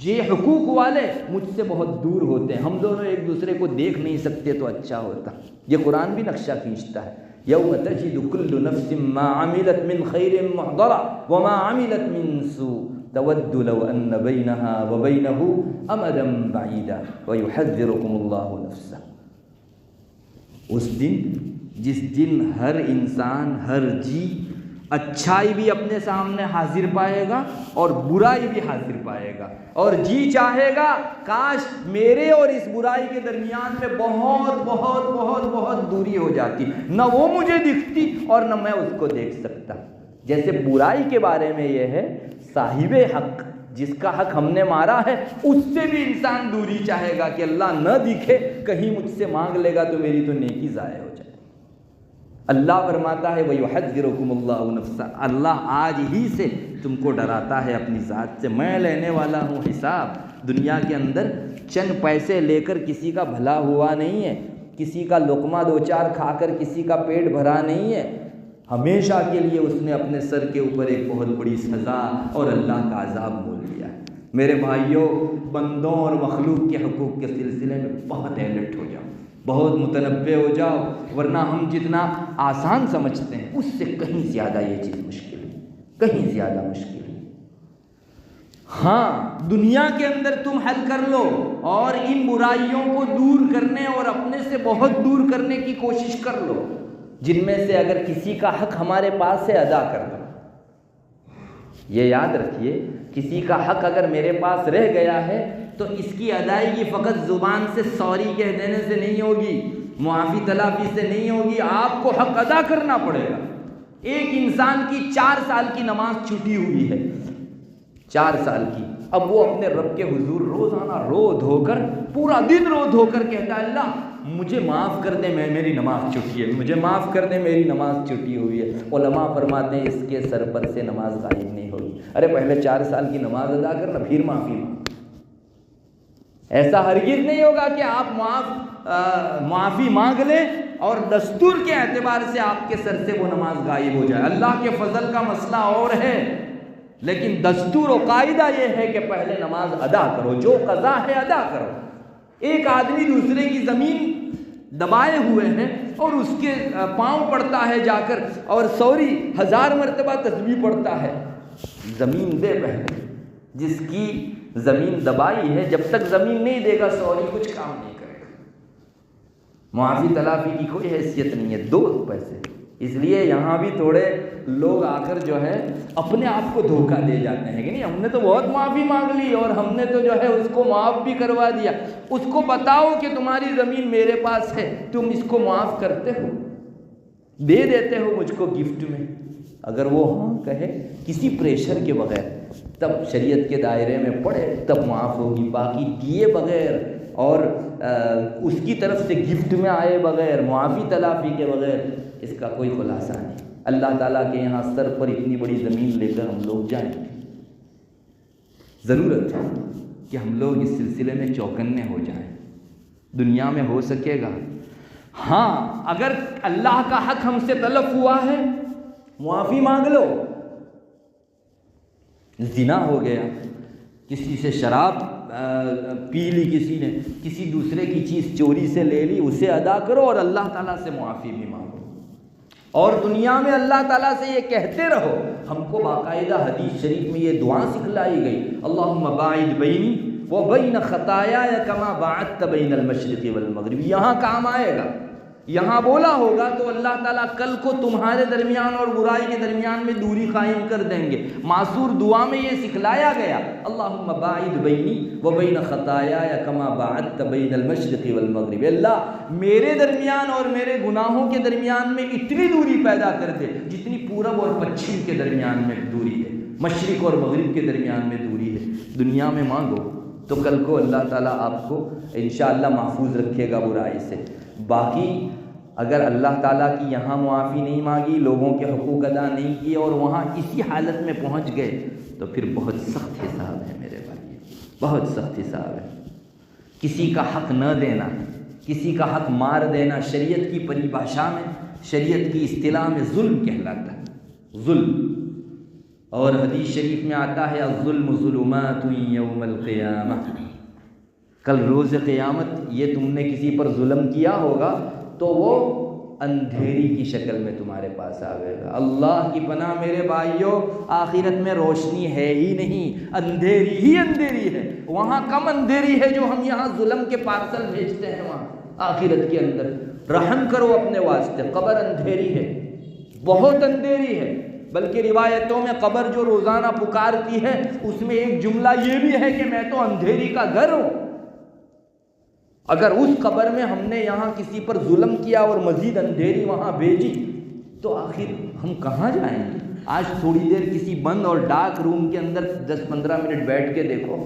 یہ حقوق والے مجھ سے بہت دور ہوتے ہیں، ہم دونوں ایک دوسرے کو دیکھ نہیں سکتے تو اچھا ہوتا۔ یہ قرآن بھی نقشہ کھینچتا ہے، یوم تجد کل نفس ما عملت من خیر محضرا وما عملت من سوء تود لو ان بینها وبینه امدا بعیدا ویحذرکم اللہ نفسہ۔ اس دن، جس دن ہر انسان، ہر جی اچھائی بھی اپنے سامنے حاضر پائے گا اور برائی بھی حاضر پائے گا، اور جی چاہے گا کاش میرے اور اس برائی کے درمیان میں بہت بہت بہت بہت دوری ہو جاتی، نہ وہ مجھے دکھتی اور نہ میں اس کو دیکھ سکتا۔ جیسے برائی کے بارے میں یہ ہے، صاحب حق جس کا حق ہم نے مارا ہے، اس سے بھی انسان دوری چاہے گا کہ اللہ نہ دکھے، کہیں مجھ سے مانگ لے گا تو میری تو نیکی ضائع ہو جائے۔ اللہ فرماتا ہے وَيُحَذِّرُكُمُ اللَّهُ نَفْسَهُ، اللہ آج ہی سے تم کو ڈراتا ہے اپنی ذات سے، میں لینے والا ہوں حساب۔ دنیا کے اندر چند پیسے لے کر کسی کا بھلا ہوا نہیں ہے، کسی کا لقمہ دو چار کھا کر کسی کا پیٹ بھرا نہیں ہے، ہمیشہ کے لیے اس نے اپنے سر کے اوپر ایک بہت بڑی سزا اور اللہ کا عذاب مول لیا ہے۔ میرے بھائیوں، بندوں اور مخلوق کے حقوق کے سلسلے میں بہت الرٹ ہو جاؤ، بہت متنبہ ہو جاؤ، ورنہ ہم جتنا آسان سمجھتے ہیں اس سے کہیں زیادہ یہ چیز مشکل ہے، کہیں زیادہ مشکل ہے۔ ہاں، دنیا کے اندر تم حل کر لو اور ان برائیوں کو دور کرنے اور اپنے سے بہت دور کرنے کی کوشش کر لو، جن میں سے اگر کسی کا حق ہمارے پاس ہے ادا کر دو۔ یہ یاد رکھیے، کسی کا حق اگر میرے پاس رہ گیا ہے تو اس کی ادائیگی فقط زبان سے سوری کہہ دینے سے نہیں ہوگی، معافی تلافی سے نہیں ہوگی، آپ کو حق ادا کرنا پڑے گا۔ ایک انسان کی 4 سال کی نماز چھٹی ہوئی ہے، 4 سال کی، اب وہ اپنے رب کے حضور روزانہ رو دھو کر، پورا دن رو دھو کر کہتا ہے اللہ مجھے معاف کر دے، میری نماز چھٹی ہے، مجھے معاف کر دے، میری نماز چھٹی ہوئی ہے۔ علماء فرماتے ہیں اس کے سر پر سے نماز غائب نہیں ہوگی۔ ارے پہلے 4 سال کی نماز ادا کرنا، پھر معافی مانگ۔ ایسا ہرگز نہیں ہوگا کہ آپ معافی مانگ لیں اور دستور کے اعتبار سے آپ کے سر سے وہ نماز غائب ہو جائے۔ اللہ کے فضل کا مسئلہ اور ہے، لیکن دستور و قاعدہ یہ ہے کہ پہلے نماز ادا کرو، جو قضا ہے ادا کرو۔ ایک آدمی دوسرے کی زمین دبائے ہوئے ہیں اور اس کے پاؤں پڑتا ہے جا کر اور 1000 مرتبہ تسبیح پڑتا ہے، زمین دے پہلے، جس کی زمین دبائی ہے جب تک زمین نہیں دے گا سوری کچھ کام نہیں کرے گا۔ معافی تلافی کی کوئی حیثیت نہیں ہے، 2 پیسے۔ اس لیے یہاں بھی تھوڑے لوگ آ کر جو ہے اپنے آپ کو دھوکہ دے جاتے ہیں کہ نہیں ہم نے تو بہت معافی مانگ لی اور ہم نے تو جو ہے اس کو معاف بھی کروا دیا۔ اس کو بتاؤ کہ تمہاری زمین میرے پاس ہے، تم اس کو معاف کرتے ہو، دے دیتے ہو مجھ کو گفٹ میں؟ اگر وہ ہاں کہے کسی پریشر کے بغیر، تب شریعت کے دائرے میں پڑے تب معاف ہوگی، باقی دیے بغیر اور اس کی طرف سے گفٹ میں آئے بغیر، معافی تلافی کے بغیر اس کا کوئی خلاصہ نہیں۔ اللہ تعالیٰ کے یہاں سر پر اتنی بڑی زمین لے کر ہم لوگ جائیں، ضرورت ہے کہ ہم لوگ اس سلسلے میں چوکنے ہو جائیں۔ دنیا میں ہو سکے گا، ہاں اگر اللہ کا حق ہم سے تلف ہوا ہے معافی مانگ لو۔ زنا ہو گیا، کسی سے شراب پی لی، کسی نے کسی دوسرے کی چیز چوری سے لے لی، اسے ادا کرو اور اللہ تعالیٰ سے معافی بھی مانگو۔ اور دنیا میں اللہ تعالیٰ سے یہ کہتے رہو، ہم کو باقاعدہ حدیث شریف میں یہ دعا سکھلائی گئی، اللہم باعد بینی وبین خطایایا کما باعدت بین المشرق والمغرب۔ یہاں کام آئے گا، یہاں بولا ہوگا تو اللہ تعالیٰ کل کو تمہارے درمیان اور برائی کے درمیان میں دوری قائم کر دیں گے۔ معصور دعا میں یہ سکھلایا گیا، اللہم باعد بینی وبین خطایایا کما باعدت بین المشرق والمغرب۔ اللہ میرے درمیان اور میرے گناہوں کے درمیان میں اتنی دوری پیدا کر دے جتنی پورب اور پچھم کے درمیان میں دوری ہے، مشرق اور مغرب کے درمیان میں دوری ہے۔ دنیا میں مانگو تو کل کو اللہ تعالیٰ آپ کو انشاءاللہ محفوظ رکھے گا برائی سے۔ باقی اگر اللہ تعالیٰ کی یہاں معافی نہیں مانگی، لوگوں کے حقوق ادا نہیں کیے اور وہاں اسی حالت میں پہنچ گئے تو پھر بہت سخت حساب ہے میرے بھائی، بہت سخت حساب ہے۔ کسی کا حق نہ دینا، کسی کا حق مار دینا شریعت کی پریبھاشا میں، شریعت کی اصطلاح میں ظلم کہلاتا ہے، ظلم۔ اور حدیث شریف میں آتا ہے الظلم ظلمات یوم القیامہ، کل روز قیامت یہ تم نے کسی پر ظلم کیا ہوگا تو وہ اندھیری کی شکل میں تمہارے پاس آئے گا۔ اللہ کی پناہ میرے بھائیوں، آخرت میں روشنی ہے ہی نہیں، اندھیری ہی اندھیری ہے۔ وہاں کم اندھیری ہے جو ہم یہاں ظلم کے پارسل بھیجتے ہیں، وہاں آخرت کے اندر رحم کرو اپنے واسطے، قبر اندھیری ہے، بہت اندھیری ہے۔ بلکہ روایتوں میں قبر جو روزانہ پکارتی ہے اس میں ایک جملہ یہ بھی ہے کہ میں تو اندھیری کا گھر ہوں۔ اگر اس قبر میں ہم نے یہاں کسی پر ظلم کیا اور مزید اندھیری وہاں بھیجی تو آخر ہم کہاں جائیں گے؟ آج تھوڑی دیر کسی بند اور ڈارک روم کے اندر 10-15 منٹ بیٹھ کے دیکھو،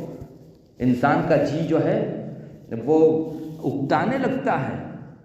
انسان کا جی جو ہے وہ اکتانے لگتا ہے،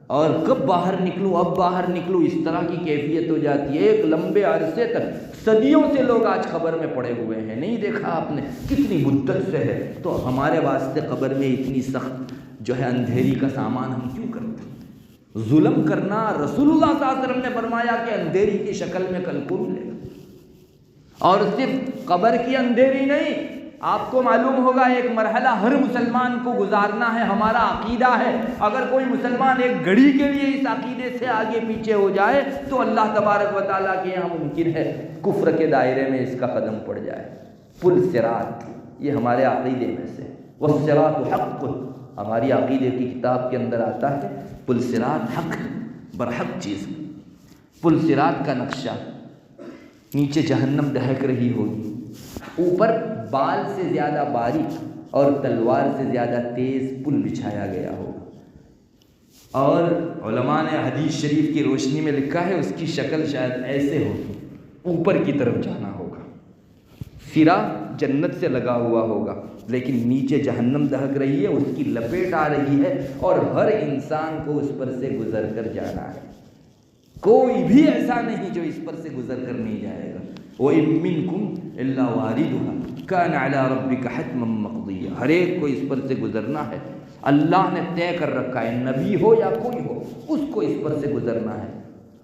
اور کب باہر نکلوں اب باہر نکلوں اس طرح کی کیفیت ہو جاتی ہے۔ ایک لمبے عرصے تک صدیوں سے لوگ آج قبر میں پڑے ہوئے ہیں، نہیں دیکھا آپ نے کتنی مدت سے ہے؟ تو ہمارے واسطے قبر میں اتنی سخت جو ہے اندھیری کا سامان ہم کیوں کرتے ہیں؟ ظلم کرنا رسول اللہ صلی اللہ علیہ وسلم نے فرمایا کہ اندھیری کی شکل میں کل کو ملے گا۔ اور صرف قبر کی اندھیری نہیں، آپ کو معلوم ہوگا ایک مرحلہ ہر مسلمان کو گزارنا ہے، ہمارا عقیدہ ہے، اگر کوئی مسلمان ایک گھڑی کے لیے اس عقیدے سے آگے پیچھے ہو جائے تو اللہ تبارک و تعالیٰ کے یہاں ممکن ہے کفر کے دائرے میں اس کا قدم پڑ جائے۔ پل صراط، یہ ہمارے عقیدے میں سے، والصراط حق، ہماری عقیدے کی کتاب کے اندر آتا ہے پل صراط حق، برحق چیز۔ پل صراط کا نقشہ، نیچے جہنم دہک رہی ہوگی، اوپر بال سے زیادہ باریک اور تلوار سے زیادہ تیز پل بچھایا گیا ہوگا۔ اور علماء نے حدیث شریف کی روشنی میں لکھا ہے اس کی شکل شاید ایسے ہوگی، اوپر کی طرف جانا ہوگا، سرا جنت سے لگا ہوا ہوگا لیکن نیچے جہنم دہک رہی ہے، اس کی لپیٹ آ رہی ہے اور ہر انسان کو اس پر سے گزر کر جانا ہے، کوئی بھی ایسا نہیں جو اس پر سے گزر کر نہیں جائے گا۔ وَإِن مِّنكُمْ إِلَّا وَارِدُهَا كَانَ عَلَىٰ رَبِّكَ حَتْمًا مَّقْضِيًّا، ہر ایک کو اس پر سے گزرنا ہے، اللہ نے طے کر رکھا ہے، نبی ہو یا کوئی ہو اس کو اس پر سے گزرنا ہے۔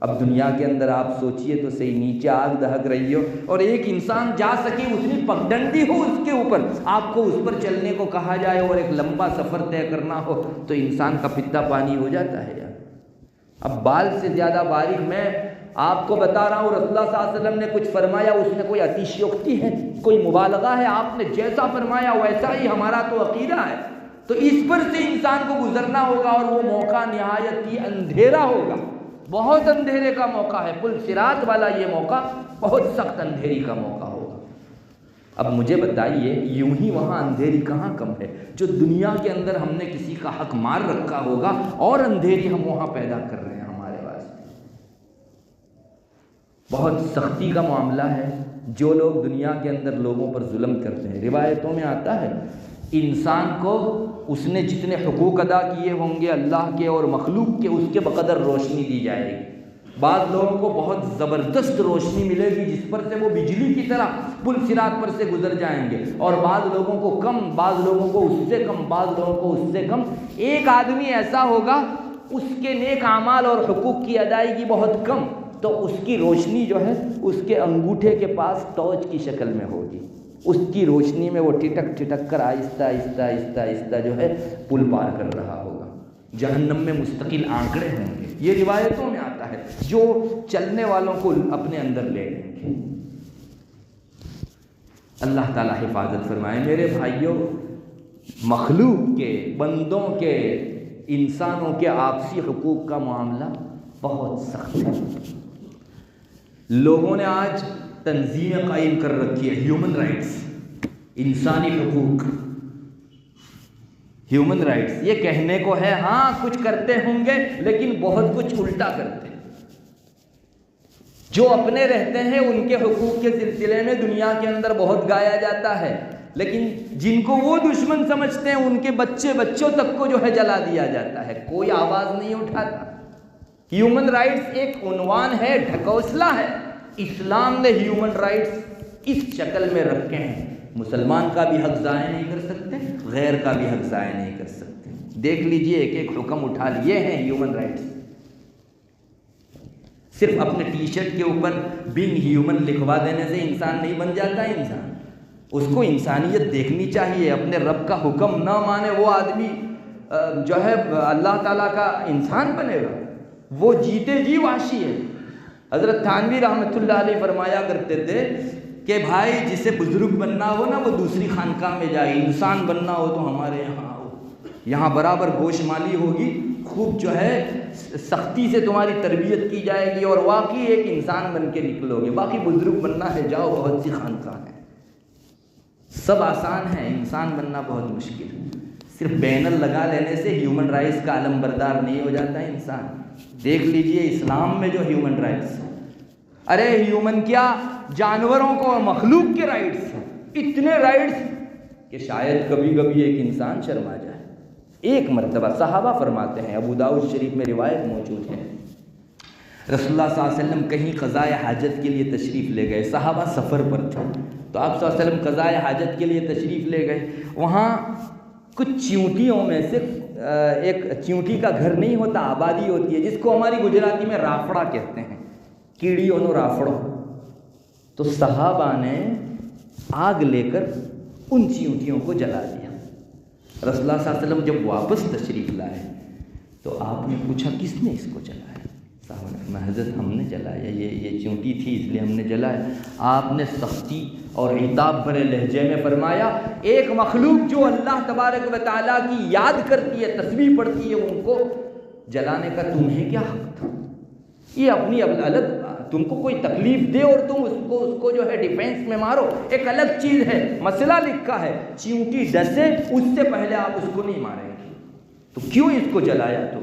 اب دنیا کے اندر آپ سوچئے تو صحیح، نیچے آگ دہک رہی ہو اور ایک انسان جا سکے اتنی پگڈنڈی ہو اس کے اوپر، آپ کو اس پر چلنے کو کہا جائے اور ایک لمبا سفر طے کرنا ہو تو انسان کا پتا پانی ہو جاتا ہے یار۔ اب بال سے زیادہ باریک میں آپ کو بتا رہا ہوں، رسول اللہ صلی اللہ علیہ وسلم نے کچھ فرمایا، اس میں کوئی اتشیوکتی ہے، کوئی مبالغہ ہے؟ آپ نے جیسا فرمایا ویسا ہی ہمارا تو عقیدہ ہے، تو اس پر سے انسان کو گزرنا ہوگا اور وہ موقع نہایت ہی اندھیرا ہوگا، بہت اندھیرے کا موقع ہے، پل صراط والا یہ موقع بہت سخت اندھیری کا موقع ہوگا۔ اب مجھے بتائیے یوں ہی وہاں اندھیری کہاں کم ہے؟ جو دنیا کے اندر ہم نے کسی کا حق مار رکھا ہوگا اور اندھیری ہم وہاں پیدا کر رہے ہیں ہمارے واسطے۔ بہت سختی کا معاملہ ہے جو لوگ دنیا کے اندر لوگوں پر ظلم کرتے ہیں۔ روایتوں میں آتا ہے انسان کو اس نے جتنے حقوق ادا کیے ہوں گے اللہ کے اور مخلوق کے، اس کے بقدر روشنی دی جائے گی۔ بعض لوگوں کو بہت زبردست روشنی ملے گی جس پر سے وہ بجلی کی طرح پل صراط پر سے گزر جائیں گے، اور بعض لوگوں کو کم، بعض لوگوں کو اس سے کم، بعض لوگوں کو اس سے کم۔ ایک آدمی ایسا ہوگا اس کے نیک اعمال اور حقوق کی ادائیگی بہت کم، تو اس کی روشنی جو ہے اس کے انگوٹھے کے پاس ٹارچ کی شکل میں ہوگی، اس کی روشنی میں وہ ٹھٹک ٹھٹک کر آہستہ آہستہ آہستہ آہستہ جو ہے پل پار کر رہا ہوگا۔ جہنم میں مستقل آنکڑے ہوں گے، یہ روایتوں میں آتا ہے، جو چلنے والوں کو اپنے اندر لے لیں گے۔ اللہ تعالیٰ حفاظت فرمائے۔ میرے بھائیوں، مخلوق کے، بندوں کے، انسانوں کے آپسی حقوق کا معاملہ بہت سخت ہے۔ لوگوں نے آج تنظیمیں قائم کر رکھی ہے، ہیومن رائٹس، انسانی حقوق، ہیومن رائٹس، یہ کہنے کو ہے ہاں کچھ کرتے ہوں گے لیکن بہت کچھ الٹا کرتے ہیں۔ جو اپنے رہتے ہیں ان کے حقوق کے سلسلے میں دنیا کے اندر بہت گایا جاتا ہے، لیکن جن کو وہ دشمن سمجھتے ہیں ان کے بچوں تک کو جو ہے جلا دیا جاتا ہے، کوئی آواز نہیں اٹھاتا۔ ہیومن رائٹس ایک عنوان ہے، ڈھکوسلا ہے۔ اسلام نے ہیومن رائٹس اس شکل میں رکھے ہیں، مسلمان کا بھی حق ضائع نہیں کر سکتے، غیر کا بھی حق ضائع نہیں کر سکتے۔ دیکھ لیجئے ایک ایک حکم اٹھا لیے ہیں ہیومن رائٹس۔ صرف اپنے ٹی شرٹ کے اوپر بینگ ہیومن لکھوا دینے سے انسان نہیں بن جاتا ہے انسان، اس کو انسانیت دیکھنی چاہیے۔ اپنے رب کا حکم نہ مانے وہ آدمی جو ہے اللہ تعالیٰ کا انسان بنے گا، وہ جیتے جی وحشی ہے۔ حضرت تھانوی رحمۃ اللہ علیہ فرمایا کرتے تھے کہ بھائی جسے بزرگ بننا ہو نا وہ دوسری خانقاہ میں جائے، انسان بننا ہو تو ہمارے یہاں آؤ، یہاں برابر گوش مالی ہوگی، خوب جو ہے سختی سے تمہاری تربیت کی جائے گی اور واقعی ایک انسان بن کے نکلو گے۔ باقی بزرگ بننا ہے جاؤ، بہت سی خانقاہ ہیں، سب آسان ہے، انسان بننا بہت مشکل ہے۔ صرف بینر لگا لینے سے ہیومن رائٹس کا علم بردار نہیں ہو جاتا ہے انسان۔ دیکھ لیجئے اسلام میں جو ہیومن رائٹس، ارے ہیومن کیا، جانوروں کو، مخلوق کے رائٹس ہیں، اتنے رائٹس کہ شاید کبھی کبھی ایک انسان شرما جائے۔ ایک مرتبہ صحابہ فرماتے ہیں، ابو داؤد شریف میں روایت موجود ہے، رسول اللہ صلی اللہ علیہ وسلم کہیں قضاء حاجت کے لیے تشریف لے گئے، صحابہ سفر پر تھے، تو آپ صلی اللہ علیہ وسلم قضاء حاجت کے لیے تشریف لے گئے۔ وہاں کچھ چیونٹیوں میں سے ایک چیونٹی کا گھر نہیں ہوتا، آبادی ہوتی ہے، جس کو ہماری گجراتی میں رافڑا کہتے ہیں، کیڑی انو رافڑو۔ تو صحابہ نے آگ لے کر ان چیونٹیوں کو جلا دیا۔ رسول اللہ صلی اللہ علیہ وسلم جب واپس تشریف لائے تو آپ نے پوچھا کس نے اس کو جلایا؟ صحابہ نے کہا حضرت ہم نے جلایا، یہ چیونٹی تھی اس لیے ہم نے جلایا۔ آپ نے سختی اور عتاب بھرے لہجے میں فرمایا، ایک مخلوق جو اللہ تبارک و تعالیٰ کی یاد کرتی ہے، تسبیح پڑھتی ہے، ان کو جلانے کا تمہیں کیا حق تھا؟ یہ اپنی الگ، تم کو کوئی تکلیف دے اور تم اس کو جو ہے ڈیفینس میں مارو، ایک الگ چیز ہے، مسئلہ لکھا ہے، چیونٹی ڈسے اس سے پہلے آپ اس کو نہیں ماریں گے، تو کیوں اس کو جلایا؟ تو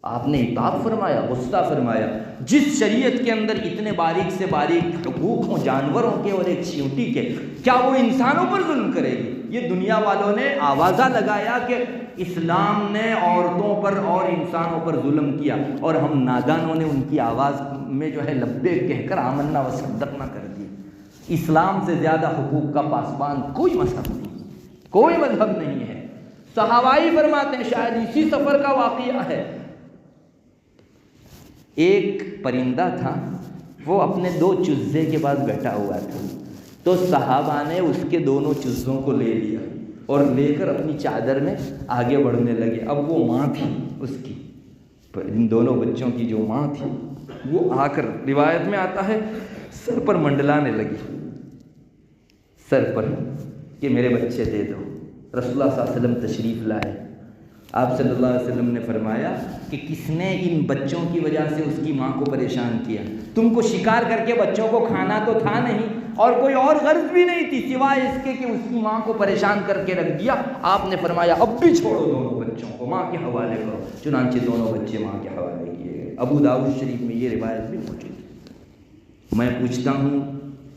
آپ نے عتاب فرمایا، غصہ فرمایا۔ جس شریعت کے اندر اتنے باریک سے باریک حقوق ہوں جانوروں کے اور ایک چیونٹی کے، کیا وہ انسانوں پر ظلم کرے گی؟ یہ دنیا والوں نے آوازہ لگایا کہ اسلام نے عورتوں پر اور انسانوں پر ظلم کیا، اور ہم نادانوں نے ان کی آواز میں جو ہے لبیک کہہ کر آمنا و صدقنا کر دی۔ اسلام سے زیادہ حقوق کا پاسبان کوئی مذہب نہیں، کوئی مذہب نہیں ہے۔ صحابائی فرماتے ہیں، شاید اسی سفر کا واقعہ ہے، ایک پرندہ تھا، وہ اپنے 2 چوزے کے پاس بیٹھا ہوا تھا، تو صحابہ نے اس کے دونوں چوزوں کو لے لیا اور لے کر اپنی چادر میں آگے بڑھنے لگے۔ اب وہ ماں تھی اس کی، ان دونوں بچوں کی جو ماں تھی، وہ آ کر روایت میں آتا ہے سر پر منڈلانے لگی، سر پر، کہ میرے بچے دے دو۔ رسول اللہ صلی اللہ علیہ وسلم تشریف لائے، آپ صلی اللہ علیہ وسلم نے فرمایا کہ کس نے ان بچوں کی وجہ سے اس کی ماں کو پریشان کیا؟ تم کو شکار کر کے بچوں کو کھانا تو تھا نہیں، اور کوئی اور غرض بھی نہیں تھی سوائے اس کے کہ اس کی ماں کو پریشان کر کے رکھ دیا۔ آپ نے فرمایا اب بھی چھوڑو دونوں بچوں کو، ماں کے حوالے کرو۔ چنانچہ دونوں بچے ماں کے حوالے کیے گئے۔ ابو داؤد شریف میں یہ روایت بھی موجود ہے۔ میں پوچھتا ہوں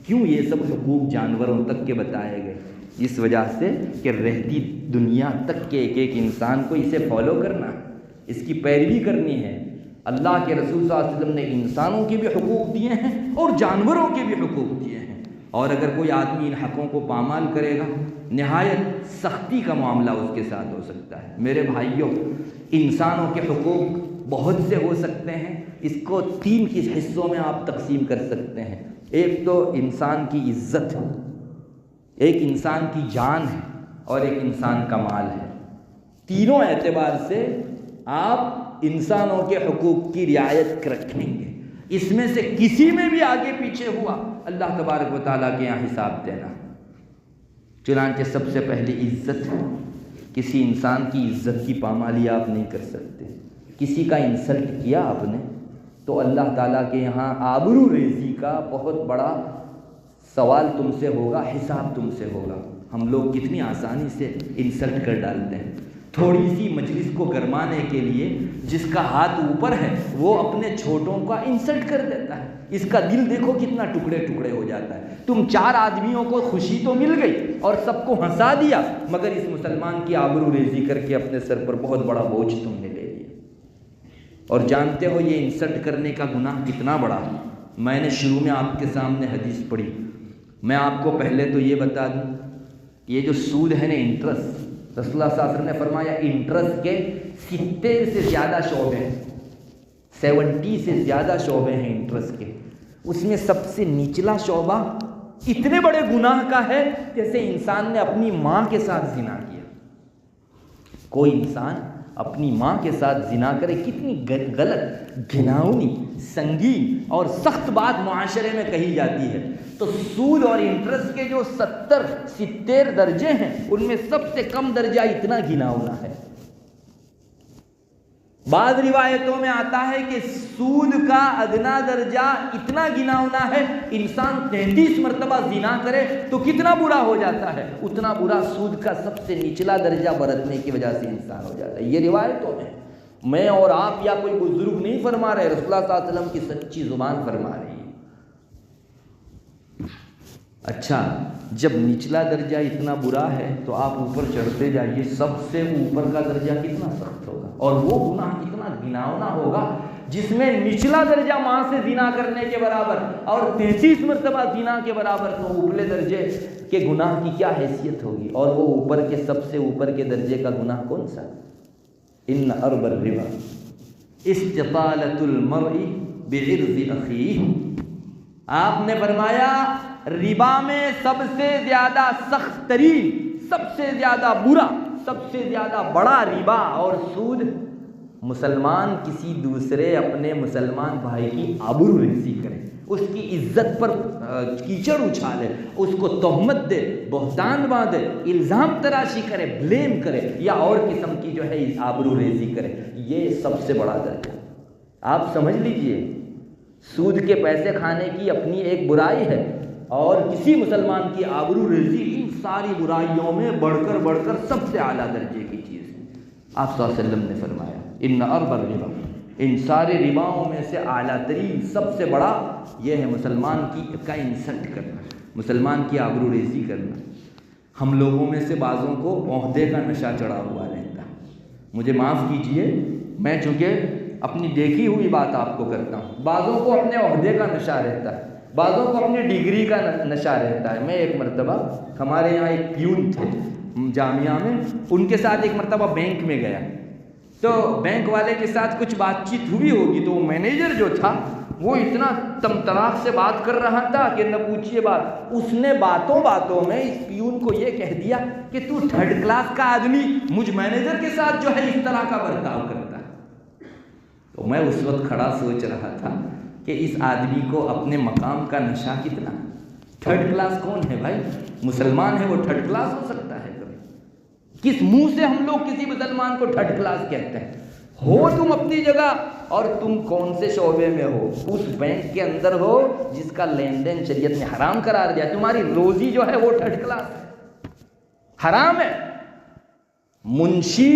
کیوں یہ سب حقوق جانوروں تک کے بتائے گئے؟ اس وجہ سے کہ رہتی دنیا تک کے ایک ایک انسان کو اسے فالو کرنا، اس کی پیروی کرنی ہے۔ اللہ کے رسول صلی اللہ علیہ وسلم نے انسانوں کے بھی حقوق دیے ہیں اور جانوروں کے بھی حقوق دیے ہیں، اور اگر کوئی آدمی ان حقوں کو پامال کرے گا، نہایت سختی کا معاملہ اس کے ساتھ ہو سکتا ہے۔ میرے بھائیوں، انسانوں کے حقوق بہت سے ہو سکتے ہیں، اس کو 3 حصوں میں آپ تقسیم کر سکتے ہیں۔ ایک تو انسان کی عزت ہے، ایک انسان کی جان ہے، اور ایک انسان کا مال ہے۔ تینوں اعتبار سے آپ انسانوں کے حقوق کی رعایت رکھیں گے، اس میں سے کسی میں بھی آگے پیچھے ہوا اللہ تبارک و تعالیٰ کے یہاں حساب دینا۔ چنانچہ سب سے پہلی عزت ہے، کسی انسان کی عزت کی پامالی آپ نہیں کر سکتے۔ کسی کا انسلٹ کیا آپ نے تو اللہ تعالیٰ کے یہاں آبرو ریزی کا بہت بڑا سوال تم سے ہوگا، حساب تم سے ہوگا۔ ہم لوگ کتنی آسانی سے انسلٹ کر ڈالتے ہیں، تھوڑی سی مجلس کو گرمانے کے لیے جس کا ہاتھ اوپر ہے وہ اپنے چھوٹوں کا انسلٹ کر دیتا ہے، اس کا دل دیکھو کتنا ٹکڑے ٹکڑے ہو جاتا ہے۔ تم 4 آدمیوں کو خوشی تو مل گئی اور سب کو ہنسا دیا، مگر اس مسلمان کی آبرو ریزی کر کے اپنے سر پر بہت بڑا بوجھ تم نے لے لیا۔ اور جانتے ہو یہ انسلٹ کرنے کا گناہ کتنا بڑا ہے؟ میں نے شروع میں آپ کے سامنے حدیث پڑھی، میں آپ کو پہلے تو یہ بتا دوں کہ یہ جو سود ہے نا، انٹرسٹ، رسول اللہ صلی اللہ علیہ وسلم نے فرمایا انٹرسٹ کے 70 سے زیادہ شعبے ہیں، 70 سے زیادہ شعبے ہیں انٹرسٹ کے۔ اس میں سب سے نچلا شعبہ اتنے بڑے گناہ کا ہے جیسے انسان نے اپنی ماں کے ساتھ زنا کیا۔ کوئی انسان اپنی ماں کے ساتھ زنا کرے، کتنی غلط، گھناؤنی، سنگین اور سخت بات معاشرے میں کہی جاتی ہے۔ تو سود اور انٹرسٹ کے جو 70 درجے ہیں، ان میں سب سے کم درجہ اتنا گھناؤنا ہے۔ بعض روایتوں میں آتا ہے کہ سود کا ادنا درجہ اتنا گھناؤنا ہے، انسان 33 مرتبہ زنا کرے تو کتنا برا ہو جاتا ہے، اتنا برا سود کا سب سے نچلا درجہ برتنے کی وجہ سے انسان ہو جاتا ہے۔ یہ روایتوں میں، میں اور آپ یا کوئی بزرگ نہیں فرما رہے، رسول اللہ صلی اللہ علیہ وسلم کی سچی زبان فرما رہی ہے۔ اچھا، جب نچلا درجہ اتنا برا ہے تو آپ اوپر چڑھتے جائیے، سب سے اوپر کا درجہ کتنا سخت ہوگا، اور وہ گناہ کتنا گھناؤنا ہوگا جس میں نچلا درجہ ماں سے زنا کرنے کے برابر اور 33 مرتبہ زنا کے برابر، تو اوپرلے درجے کے گناہ کی کیا حیثیت ہوگی؟ اور وہ اوپر کے سب سے اوپر کے درجے کا گناہ کون سا؟ ان ارب الربا استطالۃ المرء بعرض اخیہ۔ آپ نے فرمایا ربا میں سب سے زیادہ سخت ترین، سب سے زیادہ برا، سب سے زیادہ بڑا ربا اور سود، مسلمان کسی دوسرے اپنے مسلمان بھائی کی آبرو ریزی کرے، اس کی عزت پر کیچڑ اچھالے، اس کو تہمت دے، بہتان باندھے، الزام تراشی کرے، بلیم کرے، یا اور قسم کی جو ہے آبرو ریزی کرے، یہ سب سے بڑا درجہ۔ آپ سمجھ لیجئے، سود کے پیسے کھانے کی اپنی ایک برائی ہے، اور کسی مسلمان کی آبرو ریزی ان ساری برائیوں میں بڑھ کر سب سے اعلیٰ درجے کی چیز ہے۔ آپ صلی اللہ علیہ وسلم نے فرمایا ان ارب الربا ان سارے رباؤں میں سے اعلیٰ ترین سب سے بڑا یہ ہے مسلمان کا انسلٹ کرنا، مسلمان کی آبرو ریزی کرنا۔ ہم لوگوں میں سے بعضوں کو عہدے کا نشہ چڑھا ہوا رہتا ہے، مجھے معاف کیجئے، میں چونکہ اپنی دیکھی ہوئی بات آپ کو کرتا ہوں۔ بعضوں کو اپنے عہدے کا نشہ رہتا ہے، بعضوں کو اپنی ڈگری کا نشہ رہتا ہے۔ میں ایک مرتبہ، ہمارے یہاں ایک پیون تھے جامعہ میں، ان کے ساتھ ایک مرتبہ بینک میں گیا، تو بینک والے کے ساتھ کچھ بات چیت ہوئی ہوگی، تو وہ مینیجر جو تھا وہ اتنا تمطراق سے بات کر رہا تھا کہ نہ پوچھیے بات۔ اس نے باتوں میں اس پیون کو یہ کہہ دیا کہ تو تھرڈ کلاس کا آدمی مجھ مینیجر کے ساتھ جو ہے اس طرح کا برتاؤ کرتا ہے۔ تو میں اس وقت کھڑا سوچ رہا تھا کہ اس آدمی کو اپنے مقام کا نشہ کتنا۔ تھرڈ کلاس کون ہے بھائی؟ مسلمان ہے، وہ تھرڈ کلاس ہو سکتا ہے کبھی؟ کس منہ سے ہم لوگ کسی مسلمان کو تھرڈ کلاس کہتے ہیں؟ ہو تم اپنی جگہ، اور تم کون سے شعبے میں ہو؟ اس بینک کے اندر ہو جس کا لین دین شریعت نے حرام قرار دیا، تمہاری روزی جو ہے وہ تھرڈ کلاس ہے، حرام ہے۔ منشی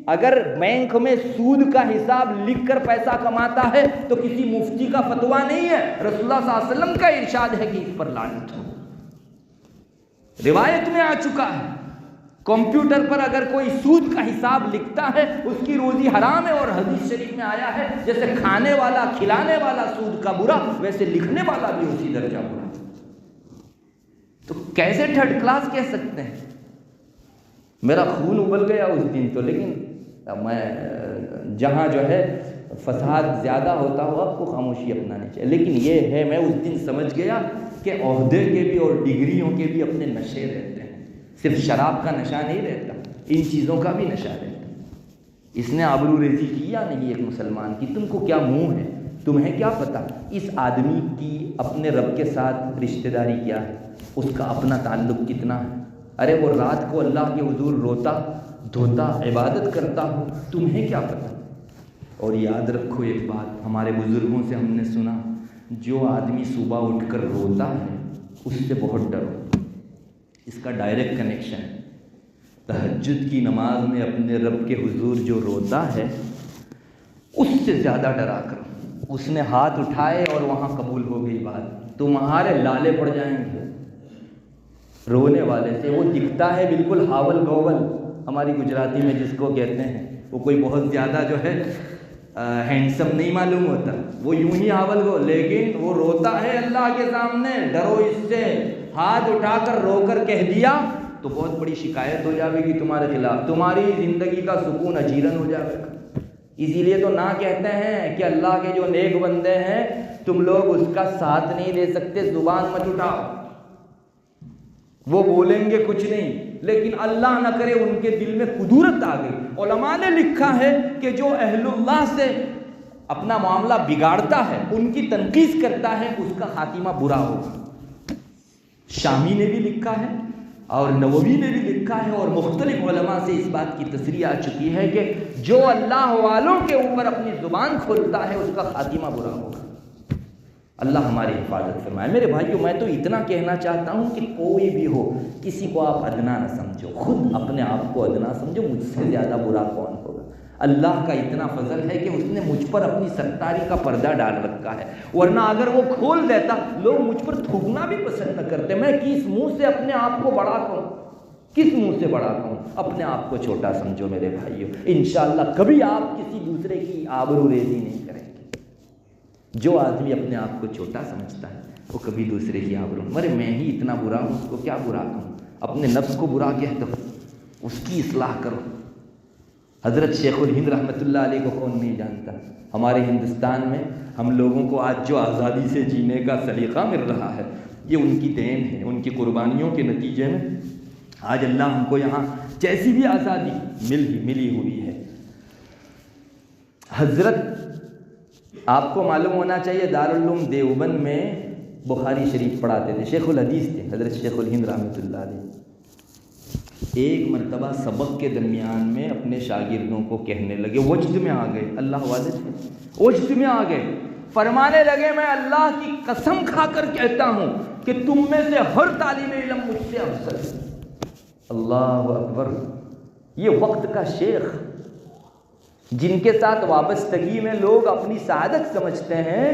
اگر بینک میں سود کا حساب لکھ کر پیسہ کماتا ہے تو کسی مفتی کا فتویٰ نہیں ہے، رسول اللہ صلی اللہ علیہ وسلم کا ارشاد ہے کہ اس پر لعنت ہو، روایت میں آ چکا ہے۔ کمپیوٹر پر اگر کوئی سود کا حساب لکھتا ہے اس کی روزی حرام ہے، اور حدیث شریف میں آیا ہے جیسے کھانے والا کھلانے والا سود کا برا، ویسے لکھنے والا بھی اسی درجہ برا۔ تو کیسے تھرڈ کلاس کہہ سکتے ہیں؟ میرا خون ابل گیا اس دن تو، لیکن میں جہاں جو ہے فساد زیادہ ہوتا ہو آپ کو خاموشی اپنانی چاہیے، لیکن یہ ہے میں اس دن سمجھ گیا کہ عہدے کے بھی اور ڈگریوں کے بھی اپنے نشے رہتے ہیں، صرف شراب کا نشہ نہیں رہتا، ان چیزوں کا بھی نشہ رہتا۔ اس نے آبرو ریزی کی یا نہیں ایک مسلمان کی؟ تم کو کیا منہ ہے؟ تمہیں کیا پتا اس آدمی کی اپنے رب کے ساتھ رشتہ داری کیا ہے، اس کا اپنا تعلق کتنا ہے؟ ارے وہ رات کو اللہ کے حضور روتا دھوتا عبادت کرتا ہو، تمہیں کیا پتا؟ اور یاد رکھو ایک بات، ہمارے بزرگوں سے ہم نے سنا، جو آدمی صبح اٹھ کر روتا ہے اس سے بہت ڈرو، اس کا ڈائریکٹ کنیکشن ہے۔ تہجد کی نماز میں اپنے رب کے حضور جو روتا ہے اس سے زیادہ ڈرا کرو۔ اس نے ہاتھ اٹھائے اور وہاں قبول ہو گئی بات، تمہارے لالے پڑ جائیں گے رونے والے سے۔ وہ دکھتا ہے بالکل ہاول گوول، ہماری گجراتی میں جس کو کہتے ہیں، وہ کوئی بہت زیادہ جو ہے ہینڈسم نہیں معلوم ہوتا، وہ یوں ہی ہاول گو، لیکن وہ روتا ہے اللہ کے سامنے۔ ڈرو اس سے، ہاتھ اٹھا کر رو کر کہہ دیا تو بہت بڑی شکایت ہو جائے گی تمہارے خلاف، تمہاری زندگی کا سکون اجیرن ہو جائے گا۔ اسی لیے تو نہ کہتے ہیں کہ اللہ کے جو نیک بندے ہیں تم لوگ اس کا ساتھ نہیں دے سکتے، زبان مت اٹھاؤ، وہ بولیں گے کچھ نہیں، لیکن اللہ نہ کرے ان کے دل میں قدورت آ گئی۔ علماء نے لکھا ہے کہ جو اہل اللہ سے اپنا معاملہ بگاڑتا ہے، ان کی تنقیص کرتا ہے، اس کا خاتمہ برا ہوگا۔ شامی نے بھی لکھا ہے اور نووی نے بھی لکھا ہے، اور مختلف علماء سے اس بات کی تصریح آ چکی ہے کہ جو اللہ والوں کے اوپر اپنی زبان کھولتا ہے اس کا خاتمہ برا ہوگا۔ اللہ ہماری حفاظت فرمائے۔ میرے بھائیوں، میں تو اتنا کہنا چاہتا ہوں کہ کوئی بھی ہو کسی کو آپ ادنا نہ سمجھو، خود اپنے آپ کو ادنا سمجھو، مجھ سے زیادہ برا کون ہوگا۔ اللہ کا اتنا فضل ہے کہ اس نے مجھ پر اپنی ستاری کا پردہ ڈال رکھا ہے، ورنہ اگر وہ کھول دیتا لوگ مجھ پر تھوکنا بھی پسند نہ کرتے۔ میں کس منہ سے اپنے آپ کو بڑا کہوں، کس منہ سے بڑا کہوں؟ اپنے آپ کو چھوٹا سمجھو میرے بھائیوں، انشاءاللہ کبھی آپ کسی دوسرے کی آبرو ریزی نہیں کریں گے۔ جو آدمی اپنے آپ کو چھوٹا سمجھتا ہے وہ کبھی دوسرے کی آبرو، مرے میں ہی اتنا برا ہوں، اس کو کیا برا کہوں؟ اپنے نفس کو برا کہہ دو، اس کی اصلاح کرو۔ حضرت شیخ الہند رحمۃ اللہ علیہ کو کون نہیں جانتا؟ ہمارے ہندوستان میں ہم لوگوں کو آج جو آزادی سے جینے کا سلیقہ مل رہا ہے یہ ان کی دین ہے، ان کی قربانیوں کے نتیجے میں آج اللہ ہم کو یہاں جیسی بھی آزادی ملی ہوئی ہے۔ حضرت آپ کو معلوم ہونا چاہیے دارالعلوم دیوبند میں بخاری شریف پڑھاتے تھے، شیخ الحدیث تھے حضرت شیخ الہند رحمۃ اللہ علیہ۔ ایک مرتبہ سبق کے درمیان میں اپنے شاگردوں کو کہنے لگے، وجد میں آ گئے، اللہ والے تھے، وجد میں آ گئے، فرمانے لگے میں اللہ کی قسم کھا کر کہتا ہوں کہ تم میں سے ہر طالب علم مجھ سے افضل ہے۔ اللہ اکبر! یہ وقت کا شیخ
جن کے ساتھ وابستگی میں لوگ اپنی سعادت سمجھتے ہیں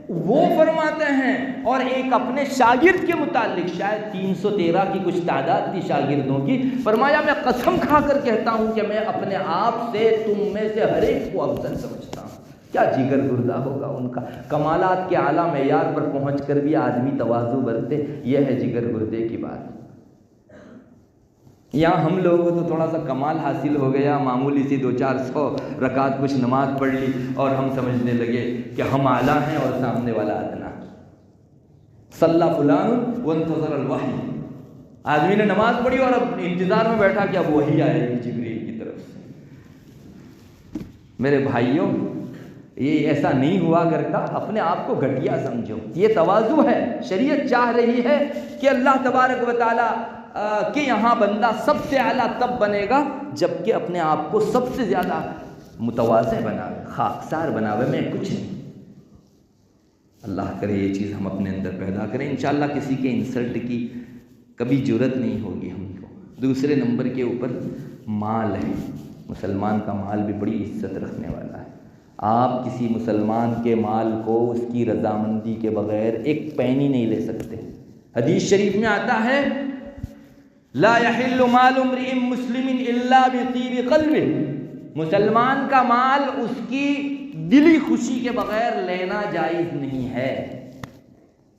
وہ فرماتے ہیں. اور ایک اپنے شاگرد کے متعلق، شاید 313 کی کچھ تعداد تھی شاگردوں کی، فرمایا میں قسم کھا کر کہتا ہوں کہ میں اپنے آپ سے تم میں سے ہر ایک کو افضل سمجھتا ہوں. کیا جگر گردہ ہوگا ان کا. کمالات کے اعلیٰ معیار پر پہنچ کر بھی آدمی تواضع برتے، یہ ہے جگر گردے کی بات. یہاں ہم لوگوں کو تو تھوڑا سا کمال حاصل ہو گیا، معمولی سی 200-400 رکعت کچھ نماز پڑھ لی اور ہم سمجھنے لگے کہ ہم اعلیٰ ہیں اور سامنے والا ادنا. صلی فلان وانتظر الوحی، آدمی نے نماز پڑھی اور اب انتظار میں بیٹھا کہ اب وحی آئے گی جبریل کی طرف سے. میرے بھائیوں، یہ ایسا نہیں ہوا کرتا. اپنے آپ کو گھٹیا سمجھو، یہ تواضع ہے. شریعت چاہ رہی ہے کہ اللہ تبارک و تعالیٰ کہ یہاں بندہ سب سے اعلیٰ تب بنے گا جب کہ اپنے آپ کو سب سے زیادہ متواضع بناوے، خاکسار بناوے، میں کچھ نہیں. اللہ کرے یہ چیز ہم اپنے اندر پیدا کریں. انشاءاللہ کسی کے انسلٹ کی کبھی جرت نہیں ہوگی ہم کو. دوسرے نمبر کے اوپر مال ہے. مسلمان کا مال بھی بڑی عزت رکھنے والا ہے. آپ کسی مسلمان کے مال کو اس کی رضامندی کے بغیر ایک پینی نہیں لے سکتے. حدیث شریف میں آتا ہے لا يحل مال امرئ مسلم الا بطیب قلب، مسلمان کا مال اس کی دلی خوشی کے بغیر لینا جائز نہیں ہے.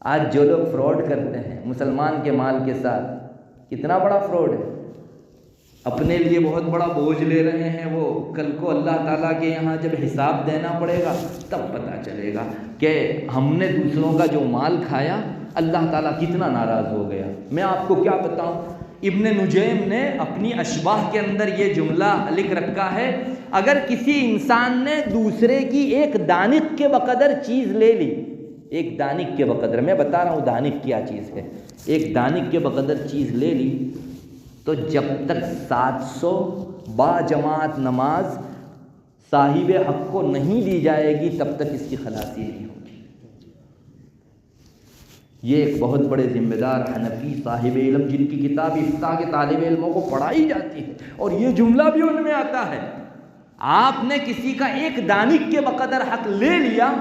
آج جو لوگ فراڈ کرتے ہیں مسلمان کے مال کے ساتھ، کتنا بڑا فراڈ ہے. اپنے لیے بہت بڑا بوجھ لے رہے ہیں. وہ کل کو اللہ تعالیٰ کے یہاں جب حساب دینا پڑے گا تب پتہ چلے گا کہ ہم نے دوسروں کا جو مال کھایا اللہ تعالیٰ کتنا ناراض ہو گیا. میں آپ کو کیا بتاؤں، ابن نجیم نے اپنی اشباح کے اندر یہ جملہ لکھ رکھا ہے، اگر کسی انسان نے دوسرے کی ایک دانک کے بقدر چیز لے لی، ایک دانک کے بقدر، میں بتا رہا ہوں دانک کیا چیز ہے، ایک دانک کے بقدر چیز لے لی تو جب تک 700 با جماعت نماز صاحب حق کو نہیں دی جائے گی تب تک اس کی خلاصی نہیں ہوگی. یہ ایک بہت بڑے ذمہ دار حنفی صاحب علم جن کی کتاب افتاء کے طالب علموں کو پڑھائی جاتی ہے اور یہ جملہ بھی ان میں آتا ہے، آپ نے کسی کا ایک دانک کے بقدر حق لے لیا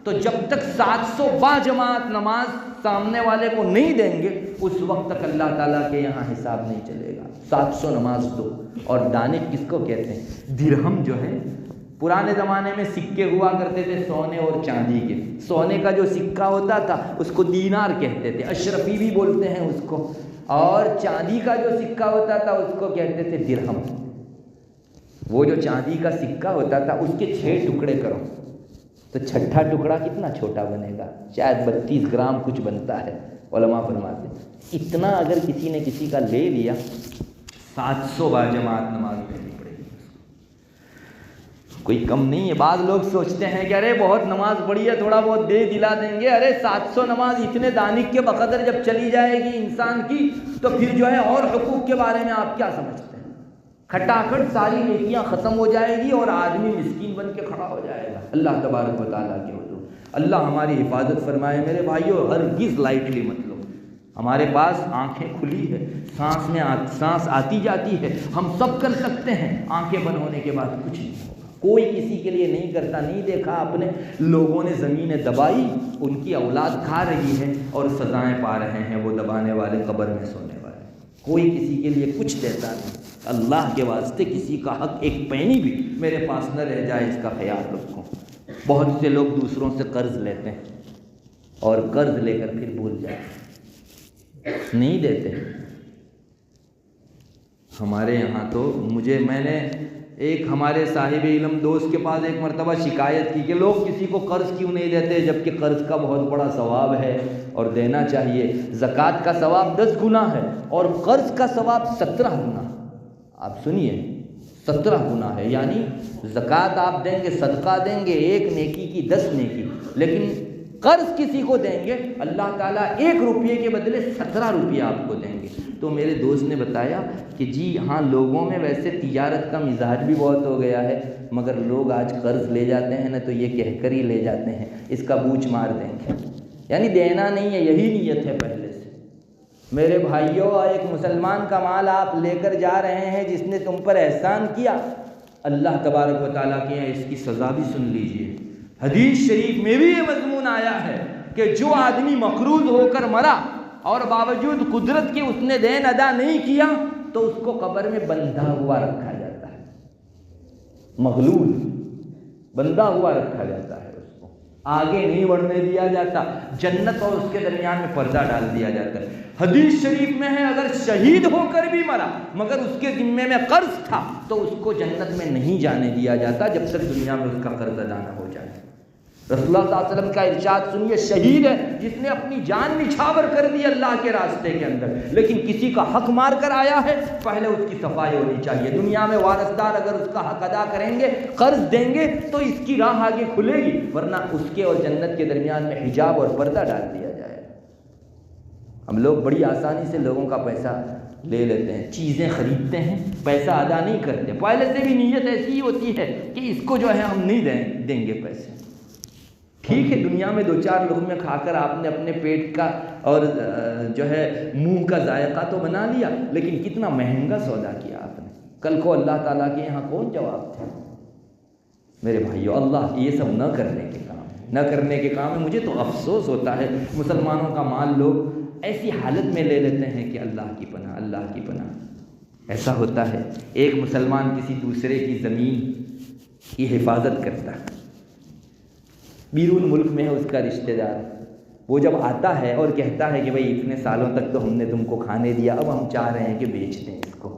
تو جب تک 700 با جماعت نماز سامنے والے کو نہیں دیں گے اس وقت تک اللہ تعالیٰ کے یہاں حساب نہیں چلے گا. 700 نماز دو. اور دانک کس کو کہتے ہیں؟ درہم جو ہے، پرانے زمانے میں سکے ہوا کرتے تھے سونے اور چاندی کے. سونے کا جو سکہ ہوتا تھا اس کو دینار کہتے تھے، اشرفی بھی بولتے ہیں اس کو، اور چاندی کا جو سکہ ہوتا تھا اس کو کہتے تھے درہم. وہ جو چاندی کا سکہ ہوتا تھا اس کے 6 ٹکڑے کرو تو چھٹا ٹکڑا کتنا چھوٹا بنے گا، شاید 32 گرام کچھ بنتا ہے. علماء فرماتے ہیں اتنا اگر کسی نے کسی کا لے لیا 700 با جماعت نماز پڑھنی پڑے گی. کوئی کم نہیں ہے. بعض لوگ سوچتے ہیں کہ ارے بہت نماز پڑھی ہے تھوڑا بہت دے دلا دیں گے. ارے 700 نماز اتنے دانک کے بقدر جب چلی جائے گی انسان کی تو پھر جو ہے اور حقوق کے بارے میں آپ کیا سمجھتے ہیں؟ کھٹاکھٹ ساری نیکیاں ختم ہو جائے گی اور آدمی مسکین بن کے کھڑا ہو جائے گا اللہ تبارک و تعالیٰ کے حضور. اللہ ہماری حفاظت فرمائے. میرے بھائیو ہرگز لائٹلی مت لو. ہمارے پاس آنکھیں کھلی ہے، سانس میں سانس آتی جاتی ہے، ہم سب کر سکتے ہیں. آنکھیں بند ہونے کے بعد کچھ نہیں ہوگا. کوئی کسی کے لیے نہیں کرتا. نہیں دیکھا آپ نے لوگوں نے زمینیں دبائی، ان کی اولاد کھا رہی ہے اور سزائیں پا رہے ہیں وہ دبانے والے، قبر میں سونے والے. کوئی کسی کے لیے کچھ دیتا نہیں. اللہ کے واسطے کسی کا حق ایک پینی بھی میرے پاس نہ رہ جائے اس کا خیال رکھو. بہت سے لوگ دوسروں سے قرض لیتے ہیں اور قرض لے کر پھر بھول جاتے، نہیں دیتے. ہمارے یہاں تو میں نے ایک ہمارے صاحب علم دوست کے پاس ایک مرتبہ شکایت کی کہ لوگ کسی کو قرض کیوں نہیں دیتے جبکہ قرض کا بہت بڑا ثواب ہے اور دینا چاہیے. زکوٰۃ کا ثواب 10 گنا ہے اور قرض کا ثواب 17 گنا. آپ سنیے 17 گنا ہے، یعنی زکوٰۃ آپ دیں گے، صدقہ دیں گے، 1 نیکی کی 10 نیکی، لیکن قرض کسی کو دیں گے اللہ تعالیٰ 1 روپیے کے بدلے 17 روپیے آپ کو دیں گے. تو میرے دوست نے بتایا کہ جی ہاں لوگوں میں ویسے تجارت کا مزاج بھی بہت ہو گیا ہے مگر لوگ آج قرض لے جاتے ہیں نا تو یہ کہہ کر ہی لے جاتے ہیں اس کا بوچھ مار دیں گے، یعنی دینا نہیں ہے، یہی نیت ہے پہلے سے. میرے بھائیوں ایک مسلمان کا مال آپ لے کر جا رہے ہیں جس نے تم پر احسان کیا، اللہ تبارک و تعالیٰ کے یہاں اس کی سزا بھی سن لیجئے۔ حدیث شریف میں بھی یہ مضمون آیا ہے کہ جو آدمی مقروض ہو کر مرا اور باوجود قدرت کے اس نے دین ادا نہیں کیا تو اس کو قبر میں بندھا ہوا رکھا جاتا ہے، مغلول بندھا ہوا رکھا جاتا ہے، اس کو آگے نہیں بڑھنے دیا جاتا، جنت اور اس کے درمیان میں پردہ ڈال دیا جاتا ہے۔ حدیث شریف میں ہے اگر شہید ہو کر بھی مرا مگر اس کے ذمے میں قرض تھا تو اس کو جنت میں نہیں جانے دیا جاتا جب تک دنیا میں اس کا قرض ادا نہ ہو جائے۔ رسول اللہ صلی اللہ علیہ وسلم کا ارشاد سنیے، شہید ہے جس نے اپنی جان نچھاور کر دی اللہ کے راستے کے اندر، لیکن کسی کا حق مار کر آیا ہے، پہلے اس کی صفائی ہونی چاہیے۔ دنیا میں وارثدار اگر اس کا حق ادا کریں گے، قرض دیں گے تو اس کی راہ آگے کھلے گی، ورنہ اس کے اور جنت کے درمیان میں حجاب اور پردہ ڈال دیا جائے۔ ہم لوگ بڑی آسانی سے لوگوں کا پیسہ لے لیتے ہیں، چیزیں خریدتے ہیں، پیسہ ادا نہیں کرتے، پہلے سے بھی نیت ایسی ہی ہوتی ہے کہ اس کو جو ہے ہم نہیں دیں گے پیسے۔ ٹھیک ہے، دنیا میں دو چار لقمے کھا کر آپ نے اپنے پیٹ کا اور جو ہے منہ کا ذائقہ تو بنا لیا، لیکن کتنا مہنگا سودا کیا آپ نے، کل کو اللہ تعالیٰ کے یہاں کون جواب تھا؟ میرے بھائیو، اللہ یہ سب نہ کرنے کے کام ہے، نہ کرنے کے کام ہے۔ مجھے تو افسوس ہوتا ہے مسلمانوں کا مال لوگ ایسی حالت میں لے لیتے ہیں کہ اللہ کی پناہ، اللہ کی پناہ۔ ایسا ہوتا ہے ایک مسلمان کسی دوسرے کی زمین کی حفاظت کرتا ہے، بیرون ملک میں ہے اس کا رشتہ دار، وہ جب آتا ہے اور کہتا ہے کہ بھئی اتنے سالوں تک تو ہم نے تم کو کھانے دیا، اب ہم چاہ رہے ہیں کہ بیچ دیں اس کو۔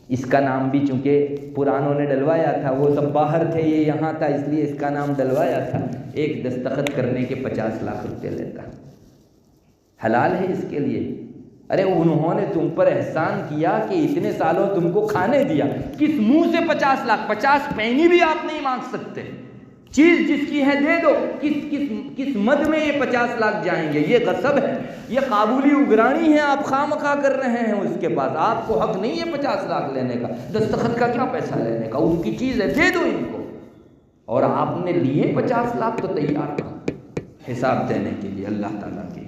اس کا نام بھی چونکہ پرانوں نے ڈلوایا تھا، وہ سب باہر تھے، یہ یہاں تھا، اس لیے اس کا نام ڈلوایا تھا۔ ایک دستخط کرنے کے 50 لاکھ روپے لیتا، حلال ہے اس کے لیے؟ ارے انہوں نے تم پر احسان کیا کہ اتنے سالوں تم کو کھانے دیا، کس منہ سے 50 لاکھ؟ 50 پینی بھی آپ نہیں مانگ سکتے، چیز جس کی ہے دے دو، کس مد میں یہ 50 لاکھ جائیں گے؟ یہ غصب ہے، یہ قابولی اگرانی ہے، آپ خواہ مخواہ کر رہے ہیں اس کے پاس، آپ کو حق نہیں ہے 50 لاکھ لینے کا، دستخط کا کیا پیسہ لینے کا، ان کی چیز ہے، دے دو ان کو۔ اور آپ نے لیے 50 لاکھ تو تیار تھا حساب دینے کے لیے، اللہ تعالیٰ کے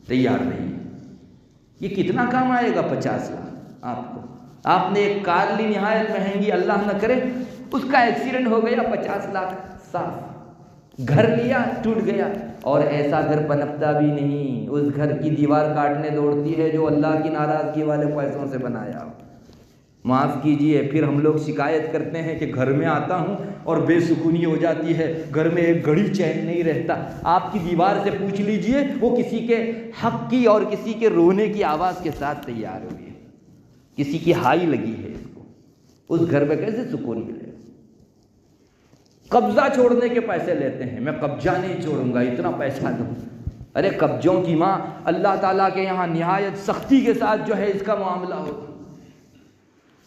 تیار نہیں ہے۔ یہ کتنا کام آئے گا 50 لاکھ آپ کو؟ آپ نے ایک کار لی نہایت مہنگی، اللہ نہ کرے اس کا ایکسیڈنٹ ہو گیا، 50 لاکھ صاف۔ گھر لیا، ٹوٹ گیا، اور ایسا گھر پنپتا بھی نہیں، اس گھر کی دیوار کاٹنے دوڑتی ہے جو اللہ کی ناراضگی والے پیسوں سے بنایا ہو۔ معاف کیجئے، پھر ہم لوگ شکایت کرتے ہیں کہ گھر میں آتا ہوں اور بے سکونی ہو جاتی ہے، گھر میں ایک گھڑی چین نہیں رہتا۔ آپ کی دیوار سے پوچھ لیجئے، وہ کسی کے حق کی اور کسی کے رونے کی آواز کے ساتھ تیار ہوئی ہے، کسی کی ہائی لگی ہے اس کو، اس گھر میں کیسے سکون ملے؟ قبضہ چھوڑنے کے پیسے لیتے ہیں، میں قبضہ نہیں چھوڑوں گا، اتنا پیسہ دوں۔ ارے قبضوں کی ماں، اللہ تعالیٰ کے یہاں نہایت سختی کے ساتھ جو ہے اس کا معاملہ ہوتا،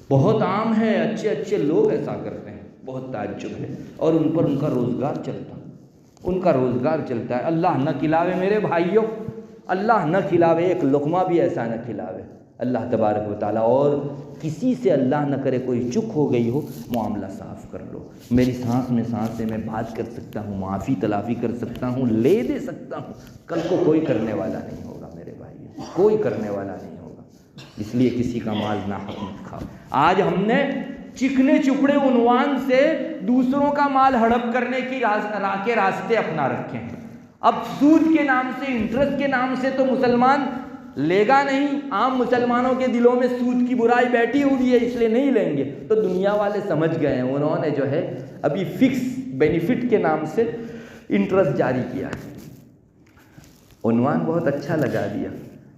بہت عام ہے، اچھے اچھے لوگ ایسا کرتے ہیں، بہت تعجب ہے، اور ان پر ان کا روزگار چلتا، ان کا روزگار چلتا ہے۔ اللہ نہ کھلاوے میرے بھائیوں، اللہ نہ کھلاوے، ایک لقمہ بھی ایسا نہ کھلاوے اللہ تبارک و تعالیٰ، اور کسی سے اللہ نہ کرے کوئی چک ہو گئی ہو، معاملہ صاف کر لو۔ میری سانس میں سانس سے میں بات کر سکتا ہوں، معافی تلافی کر سکتا ہوں، لے دے سکتا ہوں، کل کو کوئی کرنے والا نہیں ہوگا میرے بھائی، کوئی کرنے والا نہیں ہوگا، اس لیے کسی کا مال ناحق مت کھاؤ۔ آج ہم نے چکنے چپڑے عنوان سے دوسروں کا مال ہڑپ کرنے کی کے راستے اپنا رکھے ہیں۔ اب سود کے نام سے، انٹرسٹ کے نام سے تو مسلمان لے گا نہیں، عام مسلمانوں کے دلوں میں سود کی برائی بیٹھی ہوئی ہے، اس لیے نہیں لیں گے، تو دنیا والے سمجھ گئے ہیں، انہوں نے جو ہے ابھی فکس بینیفٹ کے نام سے انٹرسٹ جاری کیا ہے، عنوان بہت اچھا لگا دیا،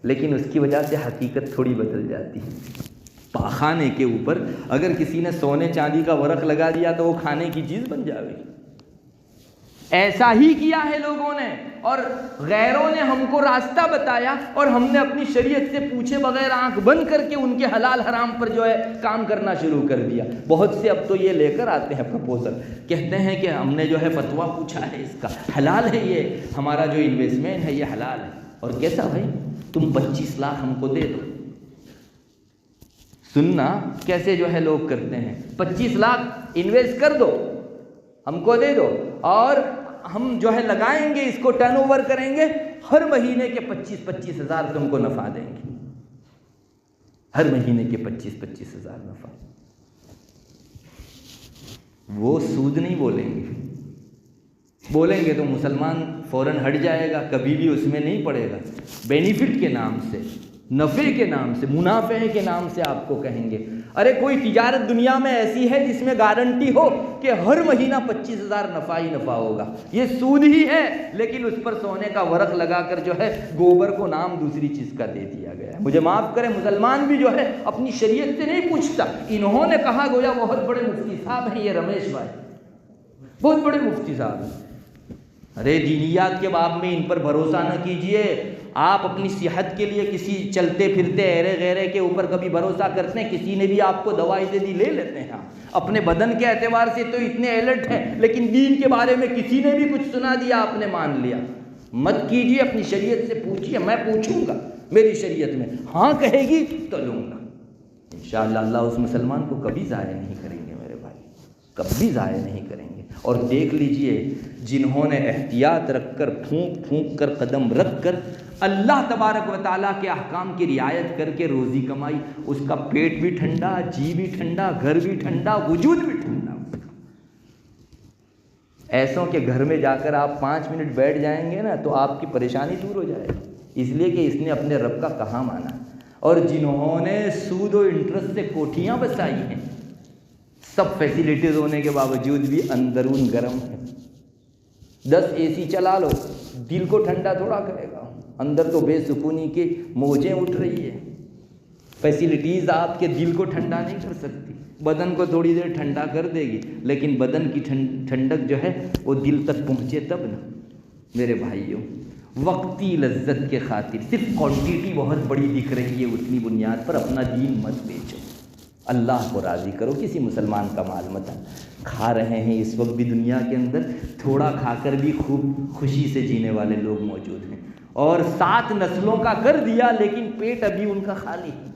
لیکن اس کی وجہ سے حقیقت تھوڑی بدل جاتی ہے۔ پاخانے کے اوپر اگر کسی نے سونے چاندی کا ورق لگا دیا تو وہ کھانے کی چیز بن جائے گی۔ ایسا ہی کیا ہے لوگوں نے، اور غیروں نے ہم کو راستہ بتایا، اور ہم نے اپنی شریعت سے پوچھے بغیر آنکھ بند کر کے ان کے حلال حرام پر جو ہے کام کرنا شروع کر دیا۔ بہت سے اب تو یہ لے کر آتے ہیں پرپوزل، کہتے ہیں کہ ہم نے جو ہے فتویٰ پوچھا ہے، اس کا حلال ہے، یہ ہمارا جو انویسٹمنٹ ہے یہ حلال ہے۔ اور کیسا بھائی، تم 25 لاکھ ہم کو دے دو۔ سننا کیسے جو ہے لوگ کرتے ہیں، 25 لاکھ انویسٹ کر دو، ہم کو دے دو، اور ہم جو ہے لگائیں گے، اس کو ٹرن اوور کریں گے، ہر مہینے کے 25 ہزار تم کو نفع دیں گے، ہر مہینے کے 25 ہزار نفع۔ وہ سود نہیں بولیں گے. بولیں گے تو مسلمان فوراً ہٹ جائے گا, کبھی بھی اس میں نہیں پڑے گا. بینیفٹ کے نام سے, نفع کے نام سے, منافع کے نام سے آپ کو کہیں گے. ارے کوئی تجارت دنیا میں ایسی ہے جس میں گارنٹی ہو کہ ہر مہینہ 25,000 نفع ہی نفع ہوگا, یہ سود ہی ہے, لیکن اس پر سونے کا ورق لگا کر جو ہے گوبر کو نام دوسری چیز کا دے دیا گیا ہے. مجھے معاف کریں, مسلمان بھی جو ہے اپنی شریعت سے نہیں پوچھتا. انہوں نے کہا گویا بہت بڑے مفتی صاحب ہیں یہ رمیش بھائی, بہت بڑے مفتی صاحب ہیں. ارے دینیات کے باب میں ان پر بھروسہ نہ کیجئے. آپ اپنی صحت کے لیے کسی چلتے پھرتے ایرے غیرے کے اوپر کبھی بھروسہ کرتے ہیں؟ کسی نے بھی آپ کو دوائی دے دی, لے لیتے ہیں. اپنے بدن کے اعتبار سے تو اتنے الرٹ ہیں, لیکن دین کے بارے میں کسی نے بھی کچھ سنا دیا آپ نے مان لیا. مت کیجئے, اپنی شریعت سے پوچھئے. میں پوچھوں گا, میری شریعت میں ہاں کہے گی تو لوں گا انشاءاللہ. اللہ اس مسلمان کو کبھی ضائع نہیں کریں گے میرے بھائی, کبھی ضائع نہیں کریں گے. اور دیکھ لیجئے جنہوں نے احتیاط رکھ کر, پھونک پھونک کر, قدم رکھ کر اللہ تبارک و تعالیٰ کے احکام کی رعایت کر کے روزی کمائی, اس کا پیٹ بھی ٹھنڈا, جی بھی ٹھنڈا, گھر بھی ٹھنڈا, وجود بھی ٹھنڈا اس کا. ایسوں کے گھر میں جا کر آپ 5 منٹ بیٹھ جائیں گے نا تو آپ کی پریشانی دور ہو جائے گی, اس لیے کہ اس نے اپنے رب کا کہاں مانا. اور جنہوں نے سود و انٹرسٹ سے کوٹھیاں بسائی ہیں, سب فیسیلیٹیز ہونے کے باوجود بھی اندرون گرم ہے. 10 AC چلا لو, دل کو ٹھنڈا تھوڑا کرے گا, اندر تو بے سکونی کی موجیں اٹھ رہی ہے. فیسیلیٹیز آپ کے دل کو ٹھنڈا نہیں کر سکتی, بدن کو تھوڑی دیر ٹھنڈا کر دے گی, لیکن بدن کی ٹھنڈک جو ہے وہ دل تک پہنچے تب نا. میرے بھائیوں, وقتی لذت کے خاطر صرف کوانٹیٹی بہت بڑی دکھ رہی ہے, اتنی بنیاد پر اپنا دین مت بیچو. اللہ کو راضی کرو, کسی مسلمان کا مال مت. کھا رہے ہیں اس وقت بھی دنیا کے اندر, تھوڑا کھا کر بھی خوب خوشی سے جینے والے لوگ موجود ہیں, اور 7 نسلوں کا کر دیا لیکن پیٹ ابھی ان کا خالی ہے.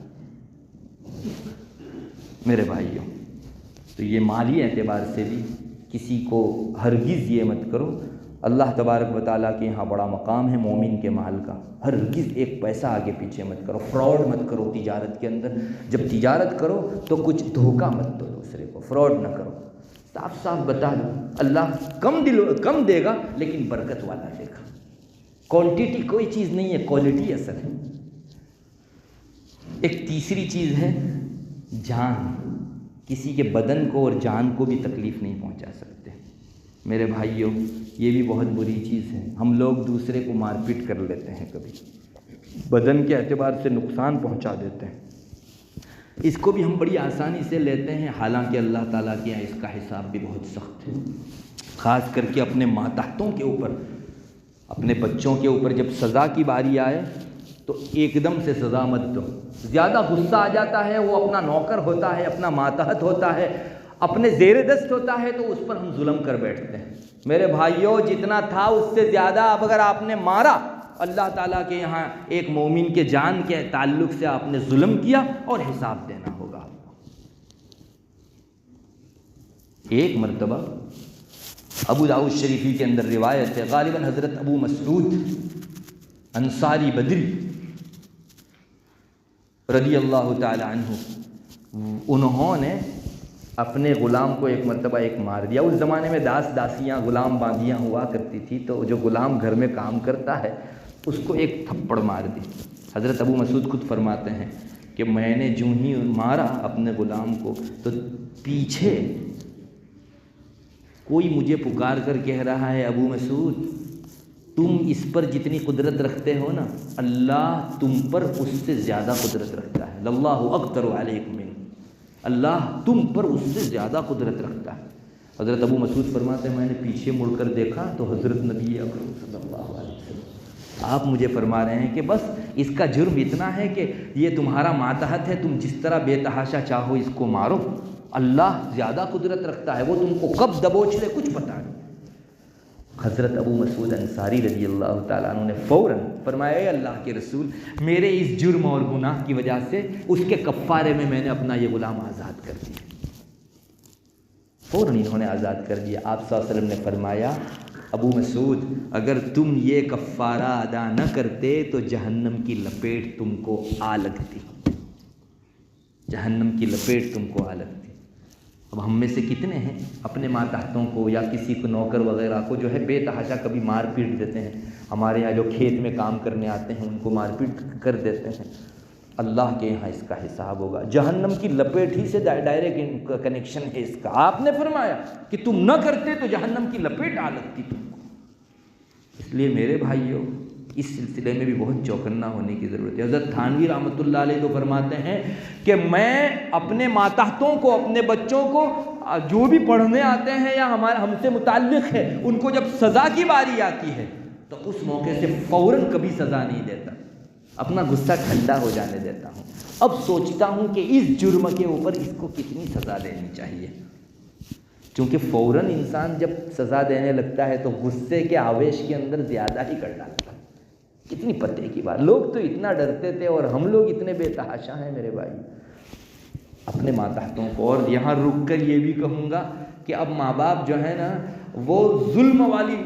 میرے بھائیوں, تو یہ مالی اعتبار سے بھی کسی کو ہرگز یہ مت کرو. اللہ تبارک و تعالیٰ کے یہاں بڑا مقام ہے مومن کے مال کا. ہرگز ایک پیسہ آگے پیچھے مت کرو, فراڈ مت کرو تجارت کے اندر. جب تجارت کرو تو کچھ دھوکہ مت دو دوسرے کو, فراڈ نہ کرو. صاف صاف بتا دو, اللہ کم دے گا لیکن برکت والا دے گا. کوانٹیٹی کوئی چیز نہیں ہے, کوالٹی اصل ہے. ایک تیسری چیز ہے جان. کسی کے بدن کو اور جان کو بھی تکلیف نہیں پہنچا سکتے. میرے بھائیوں, یہ بھی بہت بری چیز ہے. ہم لوگ دوسرے کو مار پیٹ کر لیتے ہیں, کبھی بدن کے اعتبار سے نقصان پہنچا دیتے ہیں. اس کو بھی ہم بڑی آسانی سے لیتے ہیں, حالانکہ اللہ تعالیٰ کے یہاں اس کا حساب بھی بہت سخت ہے. خاص کر کے اپنے ماتحتوں کے اوپر, اپنے بچوں کے اوپر جب سزا کی باری آئے تو ایک دم سے سزا مت دو. زیادہ غصہ آ جاتا ہے, وہ اپنا نوکر ہوتا ہے, اپنا ماتحت ہوتا ہے, اپنے زیر دست ہوتا ہے, تو اس پر ہم ظلم کر بیٹھتے ہیں. میرے بھائیوں, جتنا تھا اس سے زیادہ اب اگر آپ نے مارا, اللہ تعالیٰ کے یہاں ایک مومن کے جان کے تعلق سے آپ نے ظلم کیا اور حساب دینا ہوگا آپ کو. ایک مرتبہ ابو داؤد شریفی کے اندر روایت ہے, غالباً حضرت ابو مسعود انصاری بدری رضی اللہ تعالی عنہ, انہوں نے اپنے غلام کو ایک مرتبہ ایک مار دیا. اس زمانے میں داسیاں غلام باندیاں ہوا کرتی تھی, تو جو غلام گھر میں کام کرتا ہے اس کو ایک تھپڑ مار دی. حضرت ابو مسعود خود فرماتے ہیں کہ میں نے جو ہی مارا اپنے غلام کو, تو پیچھے کوئی مجھے پکار کر کہہ رہا ہے, ابو مسعود تم اس پر جتنی قدرت رکھتے ہو نا, اللہ تم پر اس سے زیادہ قدرت رکھتا ہے. اللہ اقدر علیکم, اللہ تم پر اس سے زیادہ قدرت رکھتا ہے. حضرت ابو مسعود فرماتے ہیں میں نے پیچھے مڑ کر دیکھا تو حضرت نبی اکرم صلی اللہ علیہ وسلم آپ مجھے فرما رہے ہیں کہ بس اس کا جرم اتنا ہے کہ یہ تمہارا ماتحت ہے, تم جس طرح بے تحاشا چاہو اس کو مارو, اللہ زیادہ قدرت رکھتا ہے, وہ تم کو کب دبوچ لے کچھ پتہ نہیں. حضرت ابو مسعود انصاری رضی اللہ تعالیٰ عنہ نے فوراً فرمایا, اے اللہ کے رسول, میرے اس جرم اور گناہ کی وجہ سے اس کے کفارے میں نے اپنا یہ غلام آزاد کر دیا. فوراً انہوں نے آزاد کر دیا. آپ صلی اللہ علیہ وسلم نے فرمایا, ابو مسعود اگر تم یہ کفارہ ادا نہ کرتے تو جہنم کی لپیٹ تم کو آ لگتی, جہنم کی لپیٹ تم کو آ لگتی. اب ہم میں سے کتنے ہیں اپنے ماتحتوں کو یا کسی کو نوکر وغیرہ کو جو ہے بے تحاشا کبھی مار پیٹ دیتے ہیں. ہمارے یہاں جو کھیت میں کام کرنے آتے ہیں ان کو مار پیٹ کر دیتے ہیں. اللہ کے یہاں اس کا حساب ہوگا. جہنم کی لپیٹ ہی سے ڈائریکٹ کنیکشن ہے اس کا. آپ نے فرمایا کہ تم نہ کرتے تو جہنم کی لپیٹ آ لگتی تم کو. اس لیے میرے بھائیوں اس سلسلے میں بھی بہت چوکنا ہونے کی ضرورت ہے. حضرت تھانوی رحمۃ اللہ علیہ تو فرماتے ہیں کہ میں اپنے ماتحتوں کو, اپنے بچوں کو جو بھی پڑھنے آتے ہیں یا ہم سے متعلق ہے, ان کو جب سزا کی باری آتی ہے تو اس موقع سے فوراً کبھی سزا نہیں دیتا, اپنا غصہ ٹھنڈا ہو جانے دیتا ہوں. اب سوچتا ہوں کہ اس جرم کے اوپر اس کو کتنی سزا دینی چاہیے, کیونکہ فوراً انسان جب سزا دینے لگتا ہے تو غصے کے آویش کے اندر زیادہ ہی کر ڈالتا ہے. کتنی پتے کی بات, لوگ تو اتنا ڈرتے تھے اور ہم لوگ اتنے بے تحاشا ہیں میرے بھائی. اپنے ماتحتوں کو, اور یہاں رک کر یہ بھی کہوں گا کہ اب ماں باپ جو ہے نا وہ ظلم والی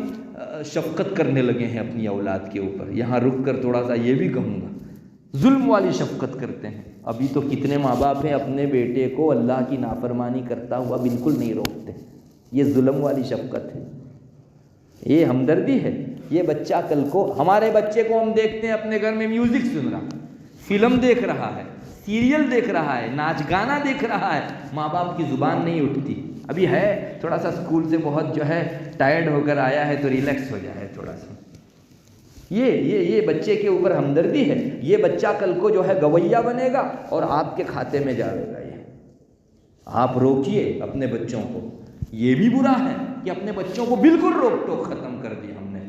شفقت کرنے لگے ہیں اپنی اولاد کے اوپر. یہاں رک کر تھوڑا سا یہ بھی کہوں گا, ظلم والی شفقت کرتے ہیں. ابھی تو کتنے ماں باپ ہیں اپنے بیٹے کو اللہ کی نافرمانی کرتا ہوا بالکل نہیں روکتے. یہ ظلم والی شفقت ہے, یہ ہمدردی ہے. یہ بچہ کل کو, ہمارے بچے کو ہم دیکھتے ہیں اپنے گھر میں میوزک سن رہا, فلم دیکھ رہا ہے, سیریل دیکھ رہا ہے, ناچ گانا دیکھ رہا ہے, ماں باپ کی زبان نہیں اٹھتی. ابھی ہے تھوڑا سا اسکول سے بہت جو ہے ٹائرڈ ہو کر آیا ہے تو ریلیکس ہو جائے تھوڑا سا. یہ بچے کے اوپر ہمدردی ہے. یہ بچہ کل کو جو ہے گویا بنے گا اور آپ کے کھاتے میں جائے گا. یہ آپ روکیے اپنے بچوں کو. یہ بھی برا ہے کہ اپنے بچوں کو بالکل روک ٹوک ختم کر دی ہم نے,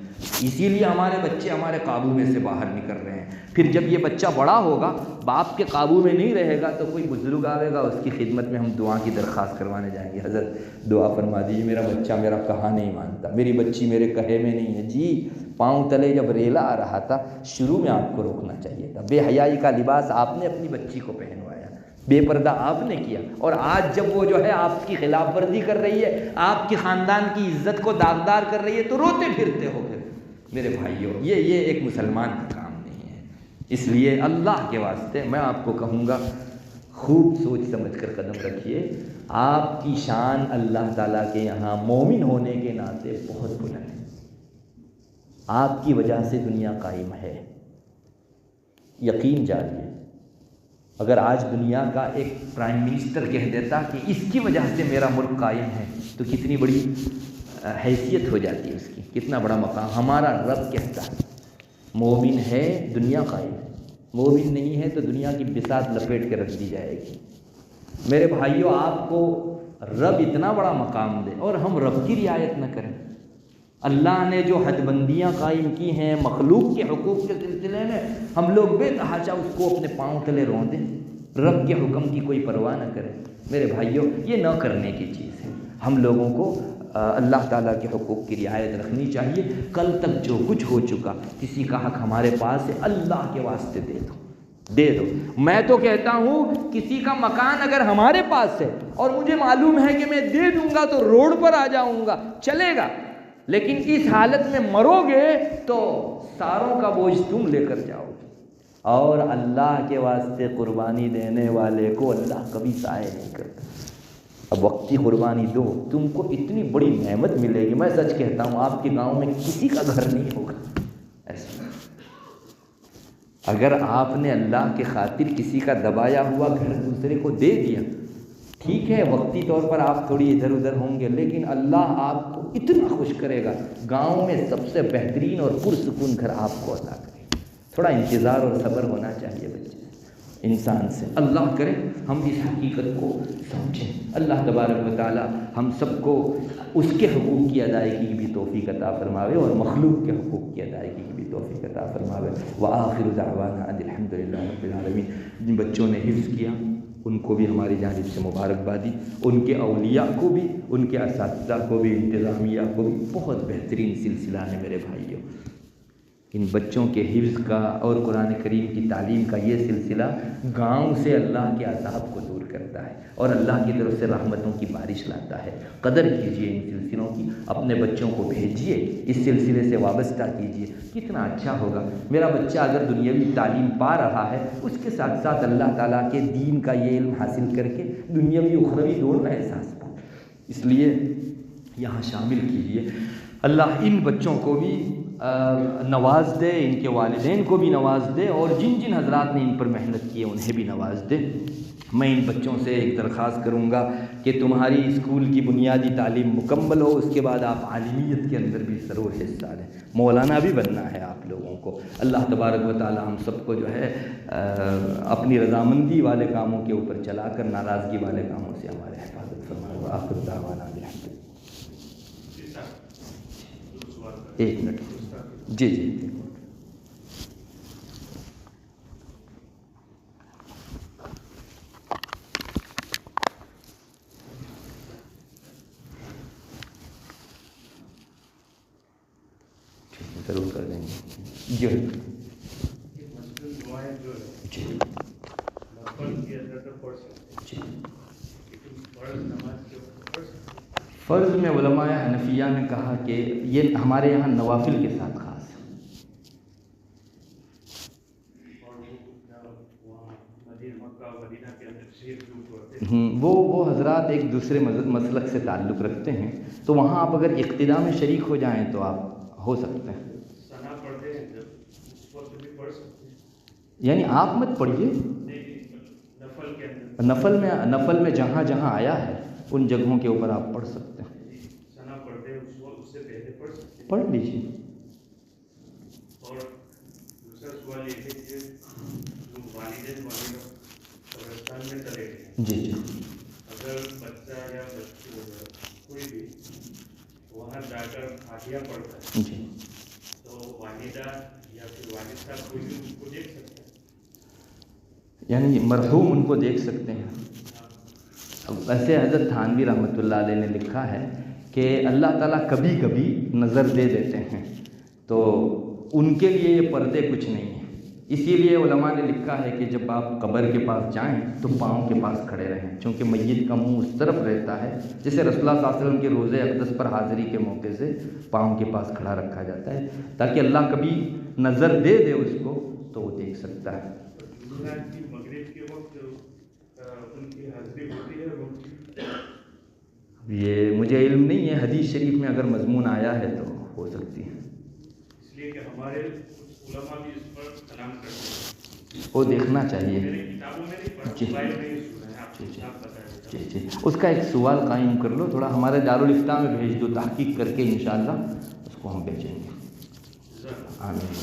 اسی لیے ہمارے بچے ہمارے قابو میں سے باہر نکل رہے ہیں. پھر جب یہ بچہ بڑا ہوگا, باپ کے قابو میں نہیں رہے گا, تو کوئی بزرگ آئے گا, اس کی خدمت میں ہم دعا کی درخواست کروانے جائیں گے, حضرت دعا فرما دیجیے, میرا بچہ میرا کہا نہیں مانتا, میری بچی میرے کہے میں نہیں ہے. جی پاؤں تلے جب ریلا آ رہا تھا شروع میں آپ کو روکنا چاہیے تھا. بے حیائی کا لباس آپ نے اپنی بچی کو پہنوایا, بے پردہ آپ نے کیا, اور آج جب وہ جو ہے آپ کی خلاف ورزی کر رہی ہے, آپ کی خاندان کی عزت کو داغدار کر رہی ہے, تو روتے پھرتے ہو. پھر میرے بھائیوں یہ ایک مسلمان کا کام نہیں ہے. اس لیے اللہ کے واسطے میں آپ کو کہوں گا خوب سوچ سمجھ کر قدم رکھیے. آپ کی شان اللہ تعالیٰ کے یہاں مومن ہونے کے ناطے بہت بلند ہے. آپ کی وجہ سے دنیا قائم ہے, یقین جانیے. اگر آج دنیا کا ایک پرائم منسٹر کہہ دیتا کہ اس کی وجہ سے میرا ملک قائم ہے, تو کتنی بڑی حیثیت ہو جاتی ہے اس کی, کتنا بڑا مقام. ہمارا رب کہتا ہے مومن ہے دنیا قائم ہے, مومن نہیں ہے تو دنیا کی بساط لپیٹ کے رکھ دی جائے گی. میرے بھائیوں, آپ کو رب اتنا بڑا مقام دے اور ہم رب کی رعایت نہ کریں. اللہ نے جو حد بندیاں قائم کی ہیں مخلوق کے حقوق کے سلسلے میں, ہم لوگ بے تحاشا اس کو اپنے پاؤں تلے رون دیں, رب کے حکم کی کوئی پرواہ نہ کریں. میرے بھائیوں, یہ نہ کرنے کی چیز ہے. ہم لوگوں کو اللہ تعالیٰ کے حقوق کی رعایت رکھنی چاہیے. کل تک جو کچھ ہو چکا, کسی کا حق ہمارے پاس ہے, اللہ کے واسطے دے دو. میں تو کہتا ہوں کسی کا مکان اگر ہمارے پاس ہے اور مجھے معلوم ہے کہ میں دے دوں گا تو روڈ پر آ جاؤں گا, چلے گا. لیکن اس حالت میں مرو گے تو ساروں کا بوجھ تم لے کر جاؤ گے, اور اللہ کے واسطے قربانی دینے والے کو اللہ کبھی ضائع نہیں کرتا. اب وقتی قربانی دو, تم کو اتنی بڑی نعمت ملے گی. میں سچ کہتا ہوں آپ کے گاؤں میں کسی کا گھر نہیں ہوگا ایسا. اگر آپ نے اللہ کے خاطر کسی کا دبایا ہوا گھر دوسرے کو دے دیا, ٹھیک ہے وقتی طور پر آپ تھوڑی ادھر ادھر ہوں گے, لیکن اللہ آپ کو اتنا خوش کرے گا, گاؤں میں سب سے بہترین اور پرسکون گھر آپ کو عطا کرے گا. تھوڑا انتظار اور صبر ہونا چاہیے بچے انسان سے. اللہ کرے ہم اس حقیقت کو سمجھیں. اللہ تبارک و تعالی ہم سب کو اس کے حقوق کی ادائیگی کی بھی توفیق عطا فرماوے اور مخلوق کے حقوق کی ادائیگی کی بھی توفیق عطا فرماوے. وآخر دعوانا ان الحمدللہ رب العالمین. جن بچوں نے حفظ کیا ان کو بھی ہماری جانب سے مبارکبادی, ان کے اولیاء کو بھی, ان کے اساتذہ کو بھی, انتظامیہ کو بھی. بہت بہترین سلسلہ ہے میرے بھائیوں. ان بچوں کے حفظ کا اور قرآن کریم کی تعلیم کا یہ سلسلہ گاؤں سے اللہ کے عذاب کو دور کرتا ہے اور اللہ کی طرف سے رحمتوں کی بارش لاتا ہے. قدر کیجئے ان سلسلوں کی, اپنے بچوں کو بھیجیے, اس سلسلے سے وابستہ کیجیے. کتنا اچھا ہوگا میرا بچہ اگر دنیاوی تعلیم پا رہا ہے, اس کے ساتھ ساتھ اللہ تعالیٰ کے دین کا یہ علم حاصل کر کے دنیاوی اخروی دونوں احساس پا. اس لیے یہاں شامل کیجیے۔ اللہ ان بچوں کو بھی نواز دے، ان کے والدین کو بھی نواز دے، اور جن جن حضرات نے ان پر محنت کی ہے انہیں بھی نواز دے۔ میں ان بچوں سے ایک درخواست کروں گا کہ تمہاری اسکول کی بنیادی تعلیم مکمل ہو، اس کے بعد آپ عالمیت کے اندر بھی ضرور حصہ لیں، مولانا بھی بننا ہے آپ لوگوں کو۔ اللہ تبارک و تعالی ہم سب کو جو ہے اپنی رضامندی والے کاموں کے اوپر چلا کر ناراضگی والے کاموں سے ہمارے حفاظت فرمائے۔ وآخر دعوانا الحمد للہ۔ ایک منٹ جی جی ضرور کر دیں گے جی فرض میں علماء حنفیہ نے کہا کہ یہ ہمارے یہاں نوافل کے ساتھ خاص ہے۔ وہ حضرات ایک دوسرے مسلک سے تعلق رکھتے ہیں، تو وہاں آپ اگر اقتداء میں شریک ہو جائیں تو آپ ہو سکتے ہیں۔ یعنی آپ مت پڑھیے، نفل میں جہاں جہاں آیا ہے ان جگہوں کے اوپر آپ پڑھ سکتے ہیں، پڑھ لیجیے۔ اور دوسرا سوال یہ ہے کہ جو والدین قبرستان میں چلے گئے، جی اگر بچہ یا بچی کوئی بھی وہاں جا کر فاتحہ پڑھتا ہے جی، تو والدہ یا پھر والد صاحب کوئی بھی ان کو دیکھ سکتا ہے، یعنی مرحوم ان کو دیکھ سکتے ہیں۔ ویسے حضرت تھانوی رحمۃ اللہ علیہ نے لکھا ہے کہ اللہ تعالیٰ کبھی کبھی نظر دے دیتے ہیں، تو ان کے لیے یہ پردے کچھ نہیں ہیں۔ اسی لیے علماء نے لکھا ہے کہ جب آپ قبر کے پاس جائیں تو پاؤں کے پاس کھڑے رہیں، چونکہ میت کا منہ اس طرف رہتا ہے، جیسے رسول اللہ صلی اللہ علیہ وسلم کے روزے اقدس پر حاضری کے موقع سے پاؤں کے پاس کھڑا رکھا جاتا ہے، تاکہ اللہ کبھی نظر دے دے اس کو تو وہ دیکھ سکتا ہے۔ مغرب کے وقت ان کی حاضری ہوتی ہے، یہ مجھے علم نہیں ہے، حدیث شریف میں اگر مضمون آیا ہے تو ہو سکتی ہے، اس لیے کہ ہمارے علماء بھی اس پر کلام کرتے ہیں، وہ دیکھنا چاہیے۔ جی جی جی اس کا ایک سوال قائم کر لو، تھوڑا ہمارے دارالفتاء میں بھیج دو، تحقیق کر کے انشاءاللہ اس کو ہم بھیجیں گے۔ آمین،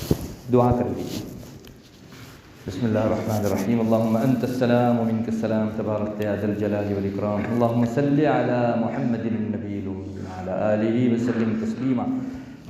دعا کر لیجیے۔ بسم اللہ الرحمن الرحیم، اللہم انت السلام ومنک السلام، تبارک یا ذا الجلال والاکرام، اللہم صل علی محمد النبی الأمی وعلی آلہ وسلم تسلیما،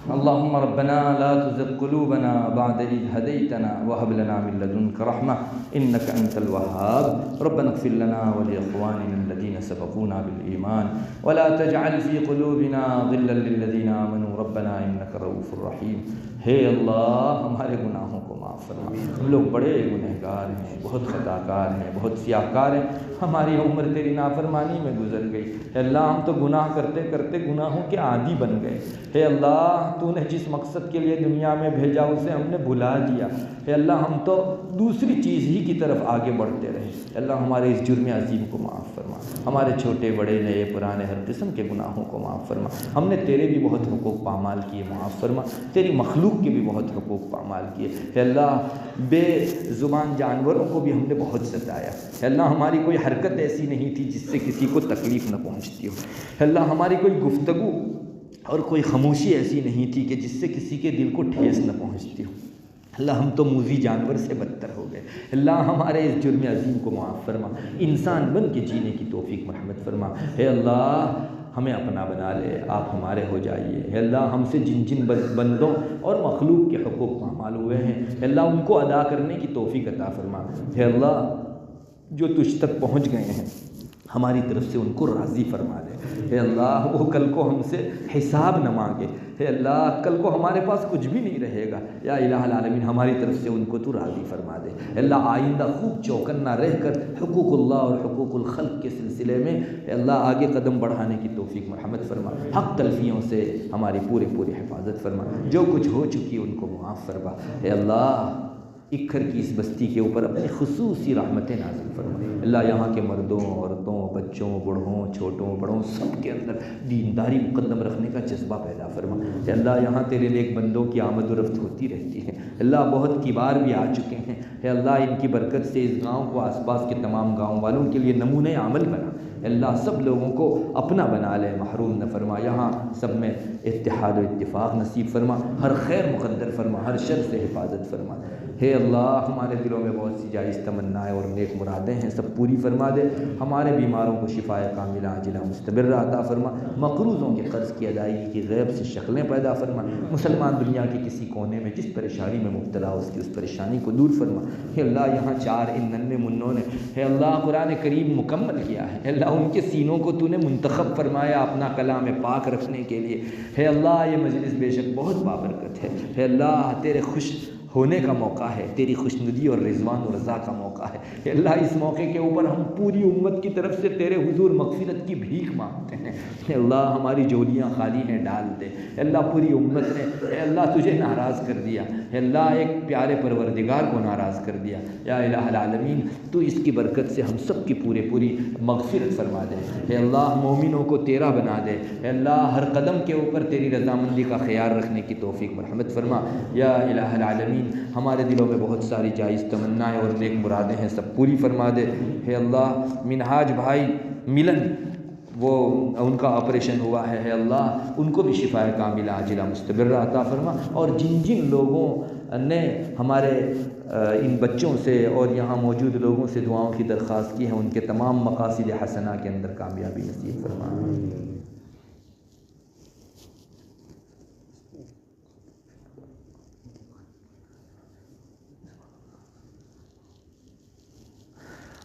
اللہم ربنا لا تزغ قلوبنا بعد اذ ہدیتنا وہب لنا من لدنک رحمہ انک انت الوہاب، ربنا اغفر لنا ولاخواننا الذین سبقونا بالایمان ولا تجعل فی قلوبنا غلا للذین آمنوا ربنا انک رؤوف رحیم۔ ہے اللہ ہمارے گناہوں کو معاف فرما، ہم لوگ بڑے گنہگار ہیں، بہت خطا کار ہیں، بہت سیاہ کار ہیں، ہماری عمر تیری نافرمانی میں گزر گئی، اے اللہ ہم تو گناہ کرتے کرتے گناہوں کے عادی بن گئے، اے اللہ تو نے جس مقصد کے لیے دنیا میں بھیجا اسے ہم نے بھلا دیا، اے اللہ ہم تو دوسری چیز ہی کی طرف آگے بڑھتے رہے، اے اللہ ہمارے اس جرم عظیم کو معاف فرما، ہمارے چھوٹے بڑے نئے پرانے ہر قسم کے گناہوں کو معاف فرما، ہم نے تیرے بھی بہت حقوق پامال کیے، معاف فرما، تیری مخلوق کے بھی بہت حقوق پامال کیے، اے اللہ بے زبان جانوروں کو بھی ہم نے بہت ستایا، اے اللہ ہماری کوئی حرکت ایسی نہیں تھی جس سے کسی کو تکلیف نہ پہنچتی ہو، اے اللہ ہماری کوئی گفتگو اور کوئی خاموشی ایسی نہیں تھی کہ جس سے کسی کے دل کو ٹھیس نہ پہنچتی ہو، اللہ ہم تو موذی جانور سے بدتر ہو گئے، اللہ ہمارے اس جرم عظیم کو معاف فرما، انسان بن کے جینے کی توفیق مرحمت فرما، اے اللہ ہمیں اپنا بنا لے، آپ ہمارے ہو جائیے، اے اللہ ہم سے جن جن بندوں اور مخلوق کے حقوق پامال ہوئے ہیں، اے اللہ ان کو ادا کرنے کی توفیق عطا فرما، اے اللہ جو تجھ تک پہنچ گئے ہیں ہماری طرف سے ان کو راضی فرما دے، اے اللہ وہ کل کو ہم سے حساب نہ مانگے، اے اللہ کل کو ہمارے پاس کچھ بھی نہیں رہے گا، یا الہ العالمین ہماری طرف سے ان کو تو راضی فرما دے، اے اللہ آئندہ خوب چوکنا رہ کر حقوق اللہ اور حقوق الخلق کے سلسلے میں اے اللہ آگے قدم بڑھانے کی توفیق مرحمت فرما، حق تلفیوں سے ہماری پوری حفاظت فرما، جو کچھ ہو چکی ان کو معاف فرما، اے اللہ اکھر کی اس بستی کے اوپر اپنی خصوصی رحمتیں نازل فرما۔ اللہ یہاں کے مردوں، عورتوں، بچوں، بوڑھوں، چھوٹوں بڑوں سب کے اندر دینداری مقدم رکھنے کا جذبہ پیدا فرما۔ کہ اللہ یہاں تیرے نیک بندوں کی آمد و رفت ہوتی رہتی ہے، اللہ بہت کبار بھی آ چکے ہیں، اے اللہ ان کی برکت سے اس گاؤں کو، آس پاس کے تمام گاؤں والوں کے لیے نمونۂ عمل بنا۔ اللہ سب لوگوں کو اپنا بنا لے، محروم نہ فرما۔ یہاں سب میں اتحاد و اتفاق نصیب فرما، ہر خیر مقدر فرما، ہر شر سے حفاظت فرما۔ ہے اللہ ہمارے دلوں میں بہت سی جائز تمنائیں اور نیک مرادیں ہیں، سب پوری فرما دے۔ ہمارے بیماروں کو شفائے کاملہ عاجلہ مستمرہ عطا فرما، مقروضوں کے قرض کی ادائیگی کی غیب سے شکلیں پیدا فرما۔ مسلمان دنیا کے کسی کونے میں جس پریشانی میں مبتلا ہو اس کی اس پریشانی کو دور فرما۔ ہے اللہ یہاں 4 ان ننھے منوں نے ہے اللہ قرآن کریم مکمل کیا ہے، اللہ ان کے سینوں کو تو نے منتخب فرمایا اپنا کلام پاک رکھنے کے لیے۔ ہے اللہ یہ مجلس بے شک بہت بابرکت ہے اللہ تیرے خوش ہونے کا موقع ہے، تیری خوشنودی اور رضوان و رضا کا موقع ہے۔ اے اللہ اس موقع کے اوپر ہم پوری امت کی طرف سے تیرے حضور مغفرت کی بھیک مانگتے ہیں۔ اے اللہ ہماری جولیاں خالی ہیں ڈال دے۔ اے اللہ پوری امت نے اے اللہ تجھے ناراض کر دیا، اے اللہ ایک پیارے پروردگار کو ناراض کر دیا۔ یا الہ العالمین تو اس کی برکت سے ہم سب کی پوری مغفرت فرما دے۔ اے اللہ مومنوں کو تیرا بنا دے۔ اے اللہ ہر قدم کے اوپر تیری رضامندی کا خیال رکھنے کی توفیق مرحمت فرما۔ یا الہ العالمین ہمارے دلوں میں بہت ساری جائز تمنائیں اور نیک مرادیں ہیں، سب پوری فرما دے۔ ہے اللہ منہاج بھائی ملن وہ ان کا آپریشن ہوا ہے اللہ ان کو بھی شفائے کاملہ عاجلہ مستمرہ عطا فرما، اور جن جن لوگوں نے ہمارے ان بچوں سے اور یہاں موجود لوگوں سے دعاؤں کی درخواست کی ہے ان کے تمام مقاصد حسنہ کے اندر کامیابی نصیب فرما۔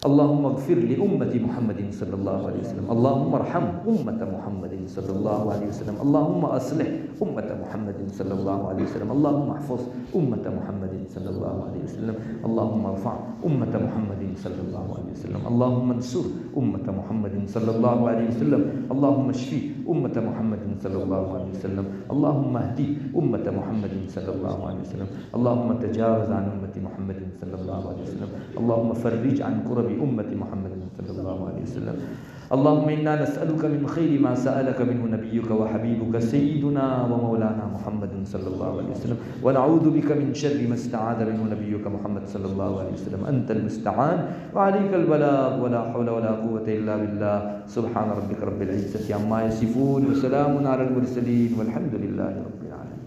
اللهم اغفر لأمة محمد صلى الله عليه وسلم، اللهم ارحم أمة محمد صلى الله عليه وسلم، اللهم أصلح أمة محمد صلى الله عليه وسلم، اللهم احفظ أمة محمد صلى الله عليه وسلم، اللهم ارفع أمة محمد صلى الله عليه وسلم، اللهم انصر أمة محمد صلى الله عليه وسلم، اللهم اشفي أمة محمد صلى الله عليه وسلم، اللهم اهدي أمة محمد صلى الله عليه وسلم، اللهم تجاوز عن أمة محمد صلى الله عليه وسلم، اللهم فرج عن كرب أمة محمد صلى الله عليه وسلم، اللهم إنا نسألك من خير ما سألك منه نبيك وحبيبك سيدنا ومولانا محمد صلى الله عليه وسلم، ونعوذ بك من شر ما استعاذ منه نبيك محمد صلى الله عليه وسلم، أنت المستعان وعليك البلاغ ولا حول ولا قوة إلا بالله، سبحان ربك رب العزة عما يصفون وسلام على المرسلين والحمد لله رب العالمين۔